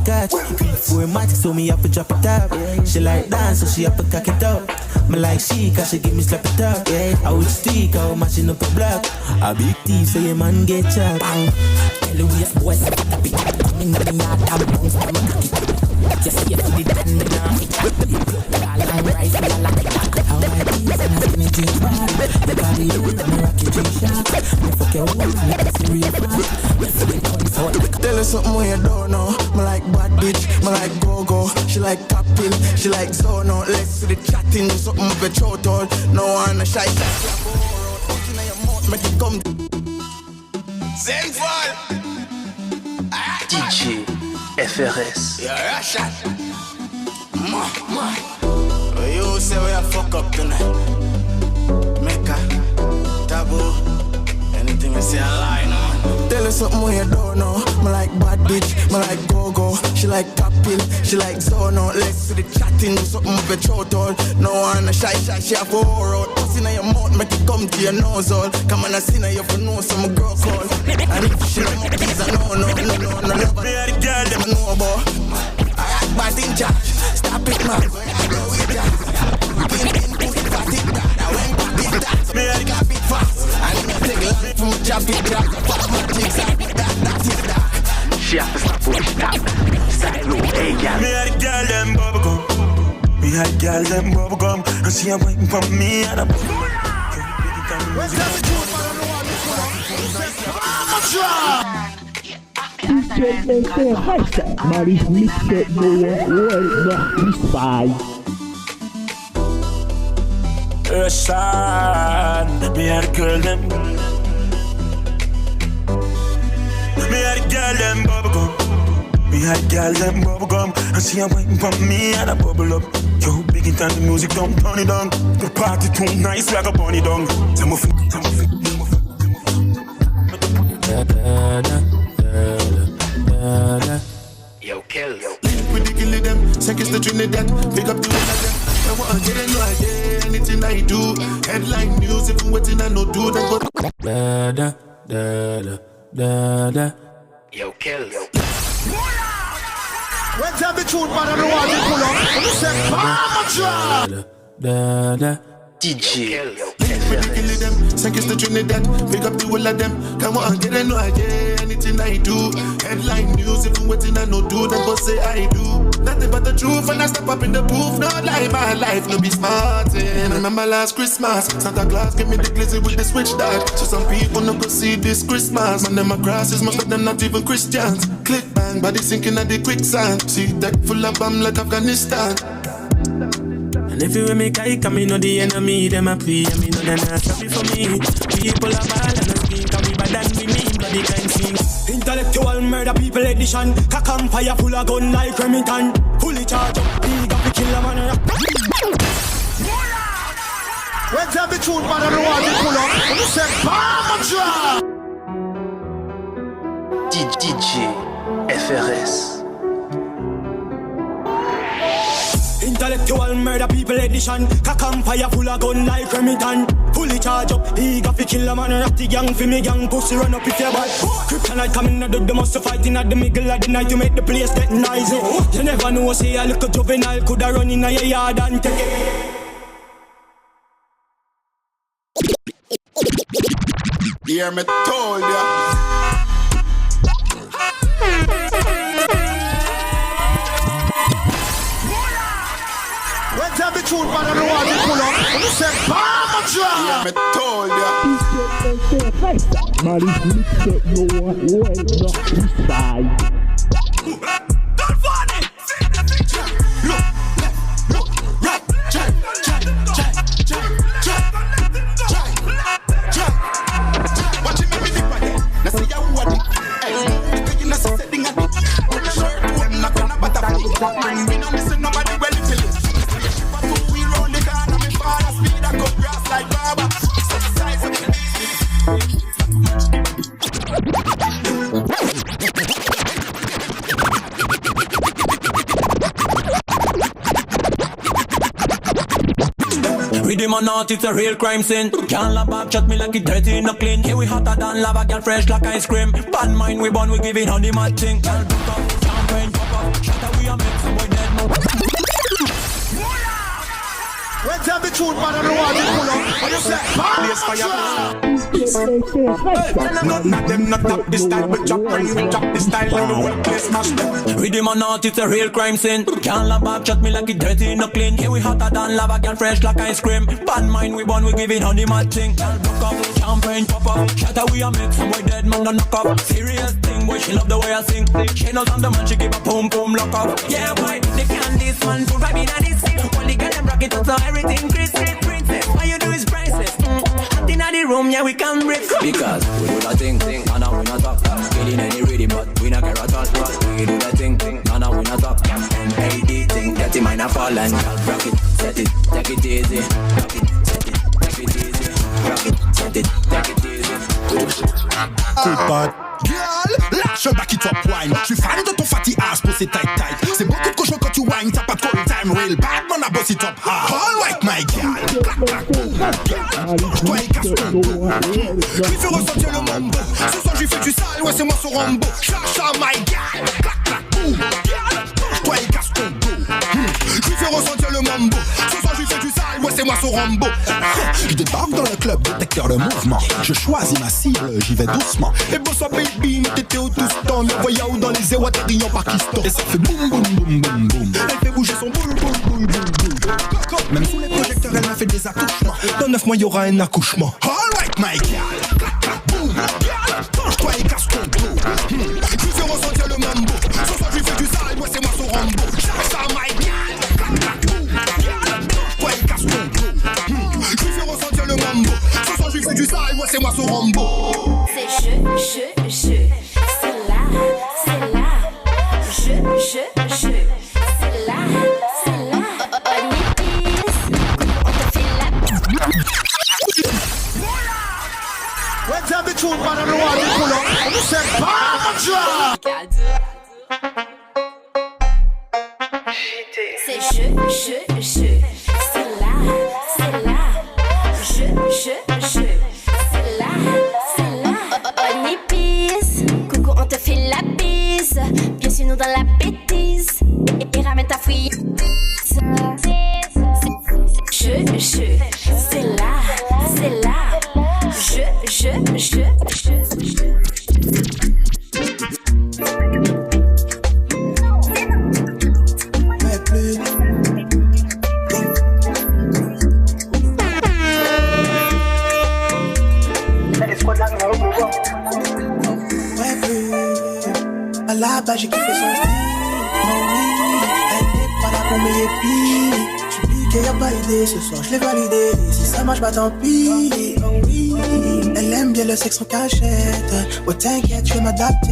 catch. For a mat, so me up to drop it up. She like dance, so she up to cock it up. Me like she, cause she give me slap it up. Yeah, I would stick, I would mashing up a block. A big thief, so your man get chopped. Tell the waist boys, I be coming in the yard, I'm bounce, I'm a cocky. Just see it for the damn now. I'm rice, I like that. How I tease and I finish it bad. The body is the rocky G-Shot. Me fuck your wife, me a serious fast. Me feel it comes out. Tell her something when you don't know. Me like bad bitch, me like go-go. She like tapping, she like zone out. Let's see the chatting, do something with your throat out. No one a shy shot. Open your mouth, make it come. Zenfall DJ FRS. Yeah, Russian. You say we are fuck up tonight. Mecca, taboo. Anything you say a lie, no. Tell us something where you don't know. Me like bad bitch, me like go-go. She like top pill, she like zono. Let's see the chatting, do something with your throat all. No one a shy, she have a whore out. Pussy in your mouth, make it come to your nose all. Come on, I see now you for know some girl call. And if she don't want these, I know, no. Me are the girl, them know about. I act bad in charge. Stop it, man. I go with that. In pussy, fat it, bad. I went back in that. Me are the got big fast. I need to take a lot from traffic drag. Fuck my jigs, that is that. She have to stop with that. Silo, hey, girl. Me are the girl, them bubblegum. Me are the girl, them bubblegum. And she a waiting for me and a bubblegum. DJ FRS, maar is niet de nooit nog niet bij. Son, me are the girl, them. Me are the girl, them bubblegum. Me are the girl, them bubblegum. And she a waiting for me and a bubble up. Yo, big in time, the music don't turn it down. The party too nice like a bunny down. Yo, kill. Link with the killie them, seconds to Trinidad. Pick up the one of them. I want to get no idea, anything I do. Headline news, if I'm waiting I no do, then go. Yo, kill. When's that the tune, man, I don't want to pull up. You say, Mama DJ Killing them, seconds to Trinidad. Pick up the whole of them. Come on, get no idea, anything I do. Headline news, if I'm waiting I no do, then go say I do. Nothing but the truth, and I step up in the booth. No lie, my life, no be smartin'. Remember last Christmas, Santa Claus gave me the glizzy with the switch dart. So some people no go see this Christmas. Man, them a crosses, most of them not even Christians. Click bang, body sinking at the quicksand. See deck full of bomb like Afghanistan. And if you make I come, me know the enemy, them a pray, and me know they're not happy for me. People are bad and a skin, can we bad and we mean bloody kind thing. Intellectual murder people edition, cock and fire full of gun like Remington. Fully charged up, big up to kill a man. When's that the tune, man, I don't want to pull up. You say, Mama DJ FRS. Intellectual murder people edition, cock and fire full of gun like Remington. Fully charged up, eager fi kill a man. Ratty gang fi me gang, pussy run up if you bad. Kryptonite coming out of the must fighting at the middle of the night to make the place get noisy. You never know, say a little juvenile coulda run in a your yard and take it. Yeah, me told ya. When's that the tune, man, I don't want to pull up. You say, Mama Yeah, me told ya. DJ FRS, maar is niet de nooit nog niet bij. Rhythm or not, it's a real crime scene. Can't love back, chat me like it dirty, no clean. Here we hotter than lava, girl fresh like ice cream. Bad mind we born, we give it honey mad thing. Girl broke up, champagne pop up, shatter we a make some boy dead now. When's that the tune, man, I don't want to pull up. What you say, None of them not up this style, but drop when we drop this style on the workplace smash them. Rhythm or not, it's a real crime scene. Can't love back, chat me like it dirty, no clean. Here we hotter than lava, girl fresh like ice cream. Bad mind we born, we give it honey mad thing. Girl broke up, champagne pop up, shatter we a make some boy dead man no knock up. Serious thing, boy she love the way I sing. She knows I'm the man, she give a boom boom lock up. Yeah boy, they can't this man put vibe in a this thing. Only girl them rock it up so everything Christmas princess. What you do is priceless. Hot in the room, yeah we can break. Because we do that thing, and now we not talk. Killing any ready, but we not care at all. We do that thing, and now we not talk. M.A.D. thing, get him in a fall and rock it, set it, take it easy. Rock it, set it, take it easy. Rock it, set it, take it easy. Too bad. Girl, lâche back it up wine. Je suis fan de ton fatty ass pour ces tight tight. C'est beaucoup de cochon quand tu whine, t'as pas de call time. Real bad man a boss it up hard. All right my girl. Clac clac boom. Toi il casse ton dos. Lui fait ressentir le mambo. Ce soir j'y fais du sale, ouais c'est moi son Rambo. Chacha my girl. Clac clac boom. Toi il casse ton dos. Lui fait ressentir le mambo. Ce soir j'y fais du sale, ouais c'est moi son Rambo. Je débarque dans le club, détecteur de mouvement. Je choisis ma cible, j'y vais doucement. Et bossa baby, t'étais au tout stand. Voyage où dans les zéros atterri en Pakistan. Et ça fait boum boum boum boum boum. Elle fait bouger son boule boule boule boule boule. Même sous les projecteurs, elle m'a fait des accouchements. Dans 9 mois, y'aura un accouchement. All right, my girl. Clac clac boum. Penche-toi et casse ton dos. Je lui fais ressentir le mambo. Ce soir, je lui fais du sale, moi c'est moi son Rambo. Ça, my girl. Clac clac boum. Penche-toi et casse ton dos. Je lui fais ressentir le mambo. Ce soir, je lui fais du sale, moi c'est moi son Rambo. C'est c'est là, c'est là, When tell the truth, man, I don't want to pull up. C'est pas c'est là, c'est là, on y pisse. Coucou, on te fait la bise. Bien sûr, nous dans la bêtise. Et ramène ta fouille. C'est là, Là-bas j'ai kiffé son style. Oh oui, elle n'est pas là pour mes épis. Tu dis qu'il n'y a pas idée, ce soir je l'ai validé. Si ça marche, bah tant pis. Oh oui, elle aime bien le sexe en cachette. Ouais t'inquiète, je vais m'adapter.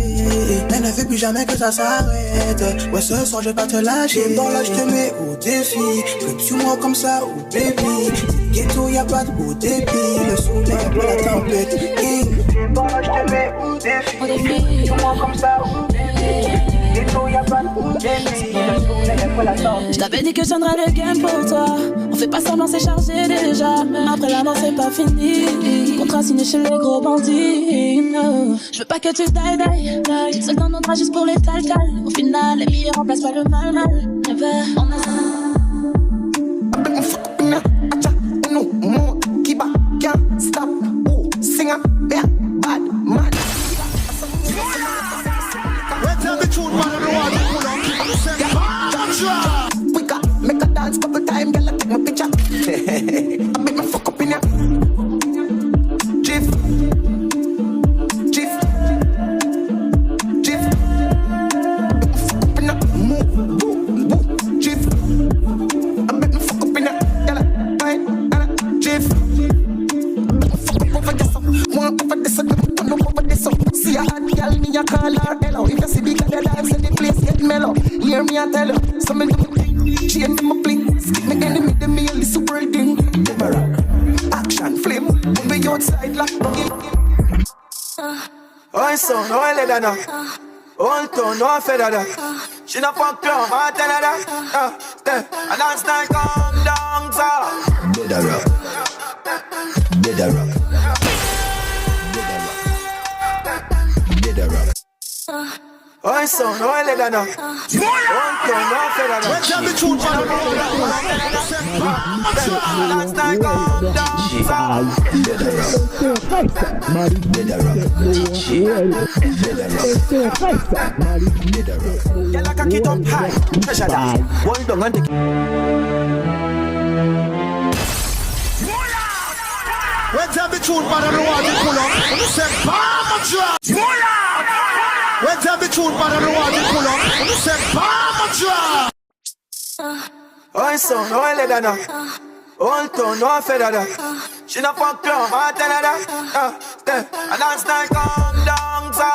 Elle ne veut plus jamais que ça s'arrête. Ouais ce soir je vais pas te lâcher. Dans là je te mets au défi. Flip sur moi comme ça, oh baby. Ghetto y'a pas de beau débit. Le soleil après la tempête. Dans là je te mets au défi. Flip sur moi comme ça, oh baby. Je t'avais dit que je tiendrais le game pour toi. On fait pas semblant, c'est chargé déjà. Même après la danse, c'est pas fini. Contrat signé chez les gros bandits. No. Je veux pas que tu die. Seul dans nos draps juste pour les tal-tal. Au final, les meilleurs remplacent pas le mal. Never. On a ça. Can't stop. Oh, singer, yeah, bad man. Tell the truth, man, I don't want to pull up. We got make a dance couple time, girl, I take my picture. I make me fuck up in ya. Jiff. Fuck up in ya. Move. Jiff. I make me fuck up in ya. Girl, fine, Jiff. I make me fuck up over this, one over this, turn up over this. See a hot girl, me a call her hello. If you see big girl, dance and the place get mellow. Hear me, I tell you, some of them change my bling. Skip me enemy, them me only super thing. Never action, flame, when we outside like buggy. Oh son, no I let her know. Old town, no I feather that. She not fuck club, I tell her that. And dance like calm down, so. Dead rock. Oh son, no I let her know. Old town, no I feather that. When tell the truth, man, I don't want to dance like calm down, so. Girl, I can get up high. Treasure that. Hold on and take it. When tell the truth, man, I don't want to pull up. C'est pas mon job. When tell the truth, man, I don't want to pull up. C'est pas mon job. Oh son, no I let her know. Old town, no I feather that. She not fuck club, I tell her that. And dance like calm down, so.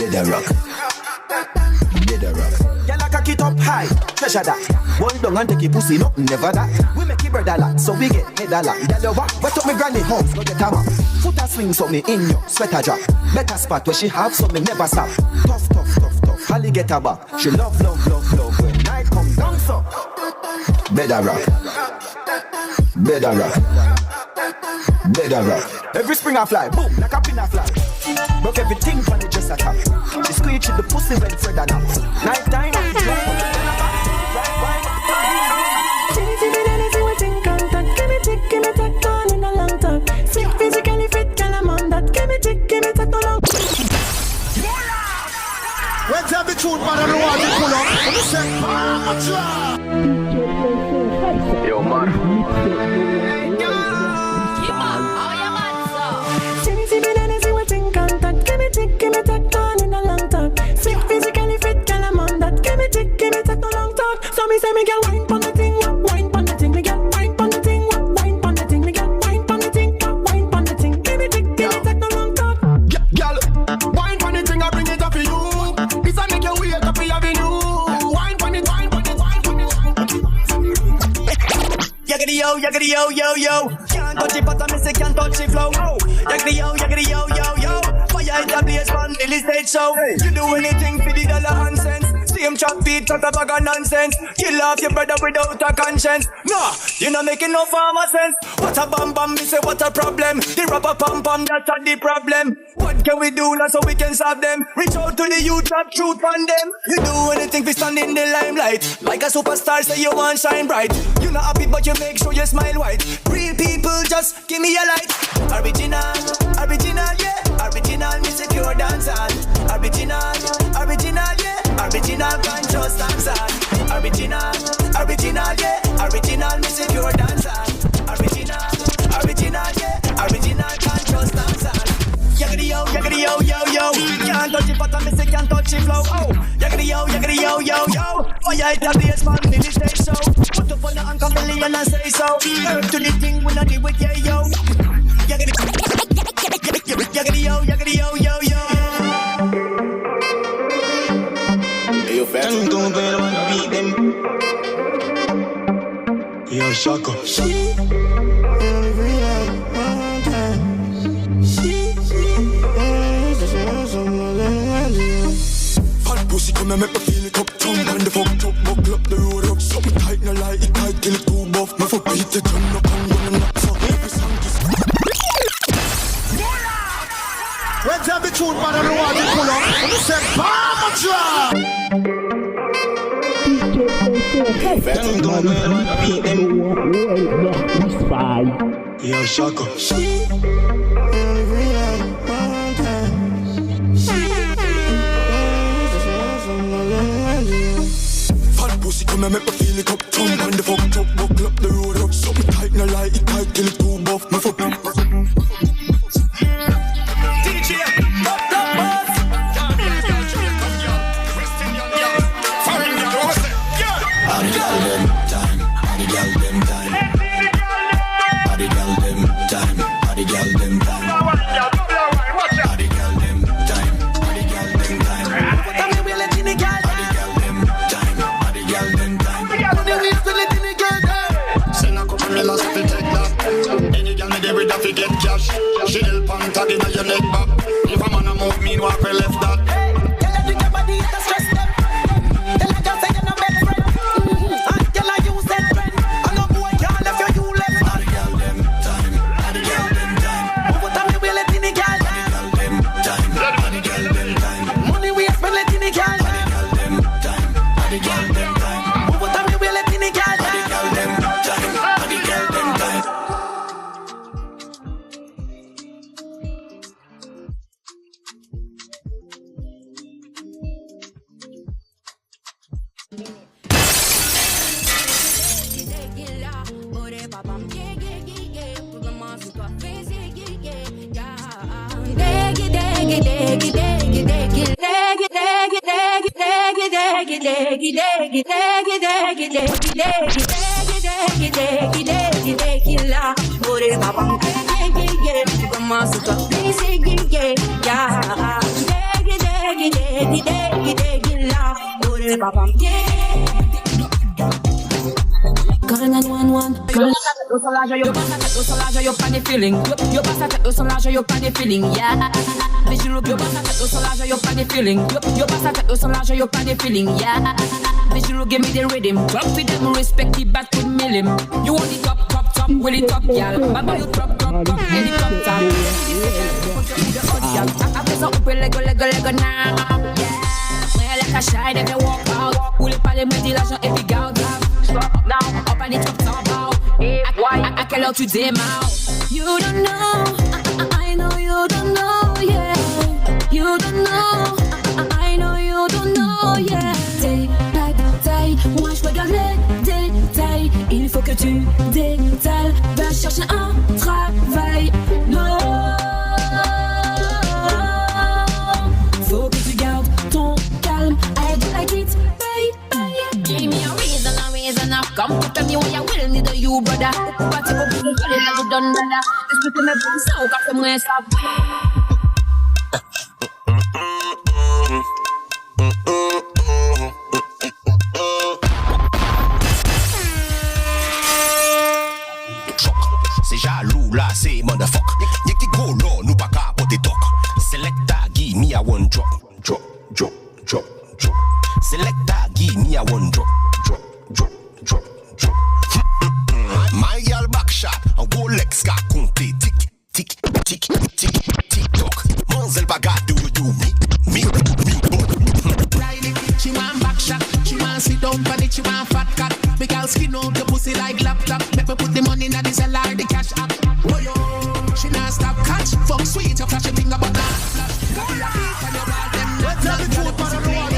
Dead rock. Girl, I can get up high. treasure that. Hold down and take your pussy, nothing never that. We make it bread a lot, so we get head a lot. Girl, you what? Wet up me granny house, go get a map. Foot a swing, so me in your sweater drop. Better spot where she have, so me never stop. Tough, tough, tough, tough. Holly get her back. She love, love, love, love. When night come down, so better rock, better rock, better rock. Every spring I fly, boom, like a pin I fly. Broke everything from the dress attack. She squeeze the pussy when Fred and up. Night time, give me tack on in a long talk. Sick physically fit, girl I'm on that. Give me tack on long. When tell the truth, man, I don't want to pull up. I'm saying, Yo, man. Give me tack on in a long talk. Sick physically fit, girl I'm on that. Give me tack on long talk. So me say me get wine pon the thing, wine pon the thing. Me get wine pon the thing, wine pon the thing. Me get wine pon the thing, wine pon the thing. Give me tack on long talk. Girl, wine pon the thing, I bring it up for you. This I make you wake up for avenue. Wine pon it, wine pon it, wine pon it. Yaggity yo, yo, yo. Can't touch it, but I miss it, can't touch it flow. Oh, yaggity yo, yo. Fire in the blaze, man, Lily stage show. You do anything for the dollar and cents. Same chat beat, chat a bag of nonsense. Kill off your brother without a conscience. Nah, you're not making no farmer sense. What a bam bam, me say what a problem. The rapper pam pam, that's not the problem. What can we do now so we can solve them? Reach out to the youth, trap truth on them. You do anything for stand in the limelight. Like a superstar, say you want shine bright. You not happy but you make sure you smile white. Real people, just give me a light. Original, yeah. Original, me secure dance on. Original, yeah. Original, can't just dance on. Original, yeah. Original, me secure dance on. Original, yeah. Original, can't just dance on. Yaggity yo. Can't touch it, but I miss it, can't touch it flow. Oh, yaggity yo. Fire it up, yes, man, in the stage show. Put up on the anchor belly and I say so. Earth to the thing when I do it, yeah, yo. Yaggity yo. Hey, yo, fast. Yo, Shaka. Fat pussy come and make me feel it up. Jump on the fuck truck, buckle up the road up. Something tight, no lie, it tight till it too buff. Me for beat the drum, no come run and knock fuck. Every song is. when tell the truth, man, I don't want to pull up. I'm saying, Yo, Shaka. Fat pussy come and make me feel it up. Jump on the fuck truck, buckle up the road up. Something tight, no lie, it tight till it too buff. Me for fi get cash. She help on tag in your neck back. If a man a move mean walk we left that. Tell her think your body to stress them. Tell her just say you're no best friend. And tell her you said friend. And no boy can't left you left. All the girl them time. All the girl them time. Move out of me we let in the girl. All the girl them time. All the girl them time. Money we spend let in the girl. All the girl them time. All the girl them time. Move out of me we let in the girl. All the girl them time. All the girl them time. Calling 911. Yo pasa solage, yo pas de feeling. Yo pasa solage, yo pas de feeling. Yeah. Visual, yo pasa solage, yo pas de feeling. Yo pasa solage, yo pas de feeling. Yeah. Visual, give me the rhythm. Drop with them, respect the back with millim. You want the top, will it top, y'all. Baba, you drop, helicopter. I play so up, Lego now. Yeah. Like a shy, they can walk out. Will it parler, me dit l'argent et puis garde là. Now, up on the top now. I can out to them out. You don't know, I know you don't know, yeah. You don't know, I know you don't know, yeah. Détail, moi je regarde les détails. Il faut que tu détales. Va chercher un travail. Non, faut que tu gardes ton calme. I do like it, baby. Give me a reason, come to me when you will need you, brother. But you go be like you done, brother. This pretty me boom so got from where stop. C'est jaloux là, c'est motherfuck. Y'a qui go là, nous pas qu'à porter toc. Selecta, give me a one drop. Selecta, give me a one drop. My girl back shot, un gros lex qu'a compté. Tic toc. Manzel baga do me. She want back shot, she want sit down on it, she want fat cat. Big girl skin out the pussy like laptop. Make me put the money in the cellar, the cash app. Oh yo, she not stop catch. Fuck sweet, you flash your finger but not flash. Let's have the truth on the road.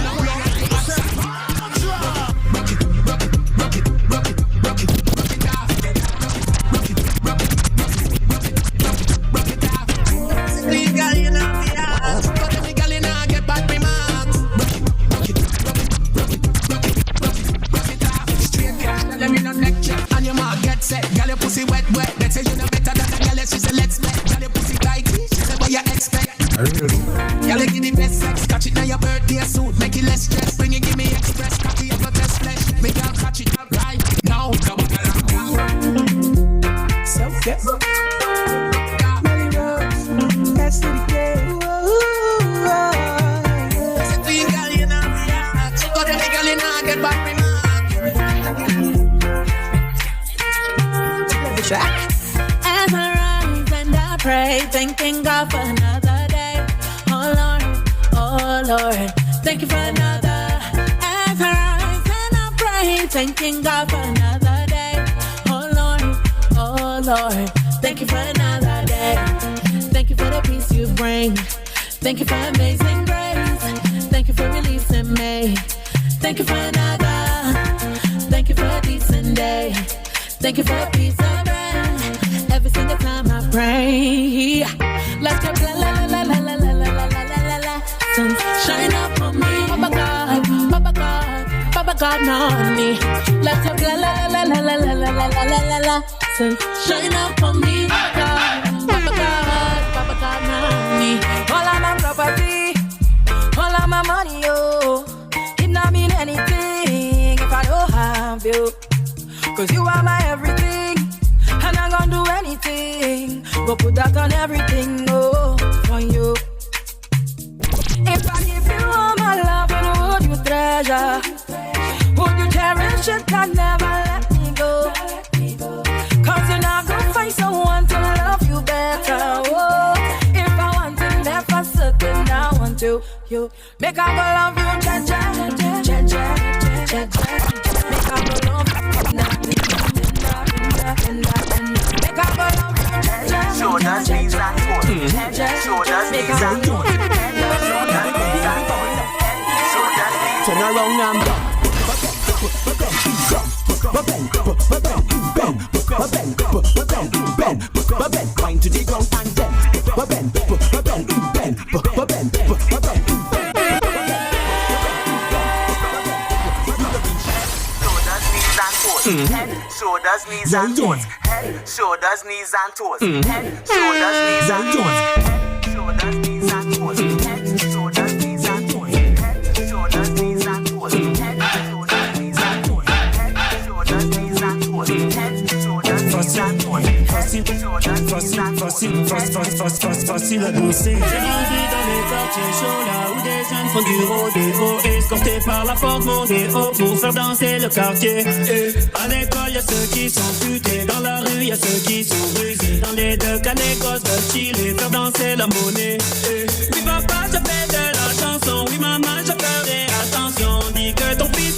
Girl, your pussy wet. They say you know better than a girl. She say let's bet. Girl, your pussy tighty. She say what you expect. Girl, you give the best sex. Catch it now your birthday suit. Make it less stress. Bring it, give me express. Cocky up your best flesh. Make girl catch it up right now. Self-care. Melly Rose. Best to the game. Listen to you, girl, you know. She got every girl, you know. Get back with me. As I rise and I pray, thanking God for another day. Oh Lord, thank you for another. As I rise and I pray, thanking God for another day. Oh Lord, thank you for another day. Thank you for the peace you bring. Thank you for amazing grace. Thank you for releasing me. Thank you for another. Thank you for a decent day. Thank you for a piece of bread. Every single time I pray, let your sun shine up on me. Baba God, on me. Let your sun shine up on me. Baba God, on me. All of my property, all of my money, oh, it not mean anything if I don't have you. Cause you are my everything, and I'm gonna do anything. Go put that on everything, oh, for you. If I give you all my love, and would you treasure? Would you cherish it and never let me go? Cause you're not gonna find someone to love you better, oh. If I want to never certain, I want to, you. Make I go love you, cha-cha. Make I go love you. Shoulders, knees and toes. Shoulders, knees and toes. Turn around and bend. Wind to the ground and bend. Head, shoulders, knees and toes. Head, shoulders, knees and toes. Head, shoulders, knees and toes. Head, shoulders, knees and toes. Head, shoulders, knees and toes. Head, shoulders, knees and toes. Head, shoulders, knees and toes. Head, shoulders, knees and toes. facile à danser. J'ai grandi dans les quartiers chauds, là où des jeunes font du rodéo, escortés par la porte Mondéo pour faire danser le quartier. À l'école, y'a ceux qui sont futés, dans la rue, y'a ceux qui sont rusés. Dans les deux cas, les gosses veulent chiller, faire danser la monnaie. Oui papa, je fais de la chanson, oui maman, je ferai attention. Dis que ton fils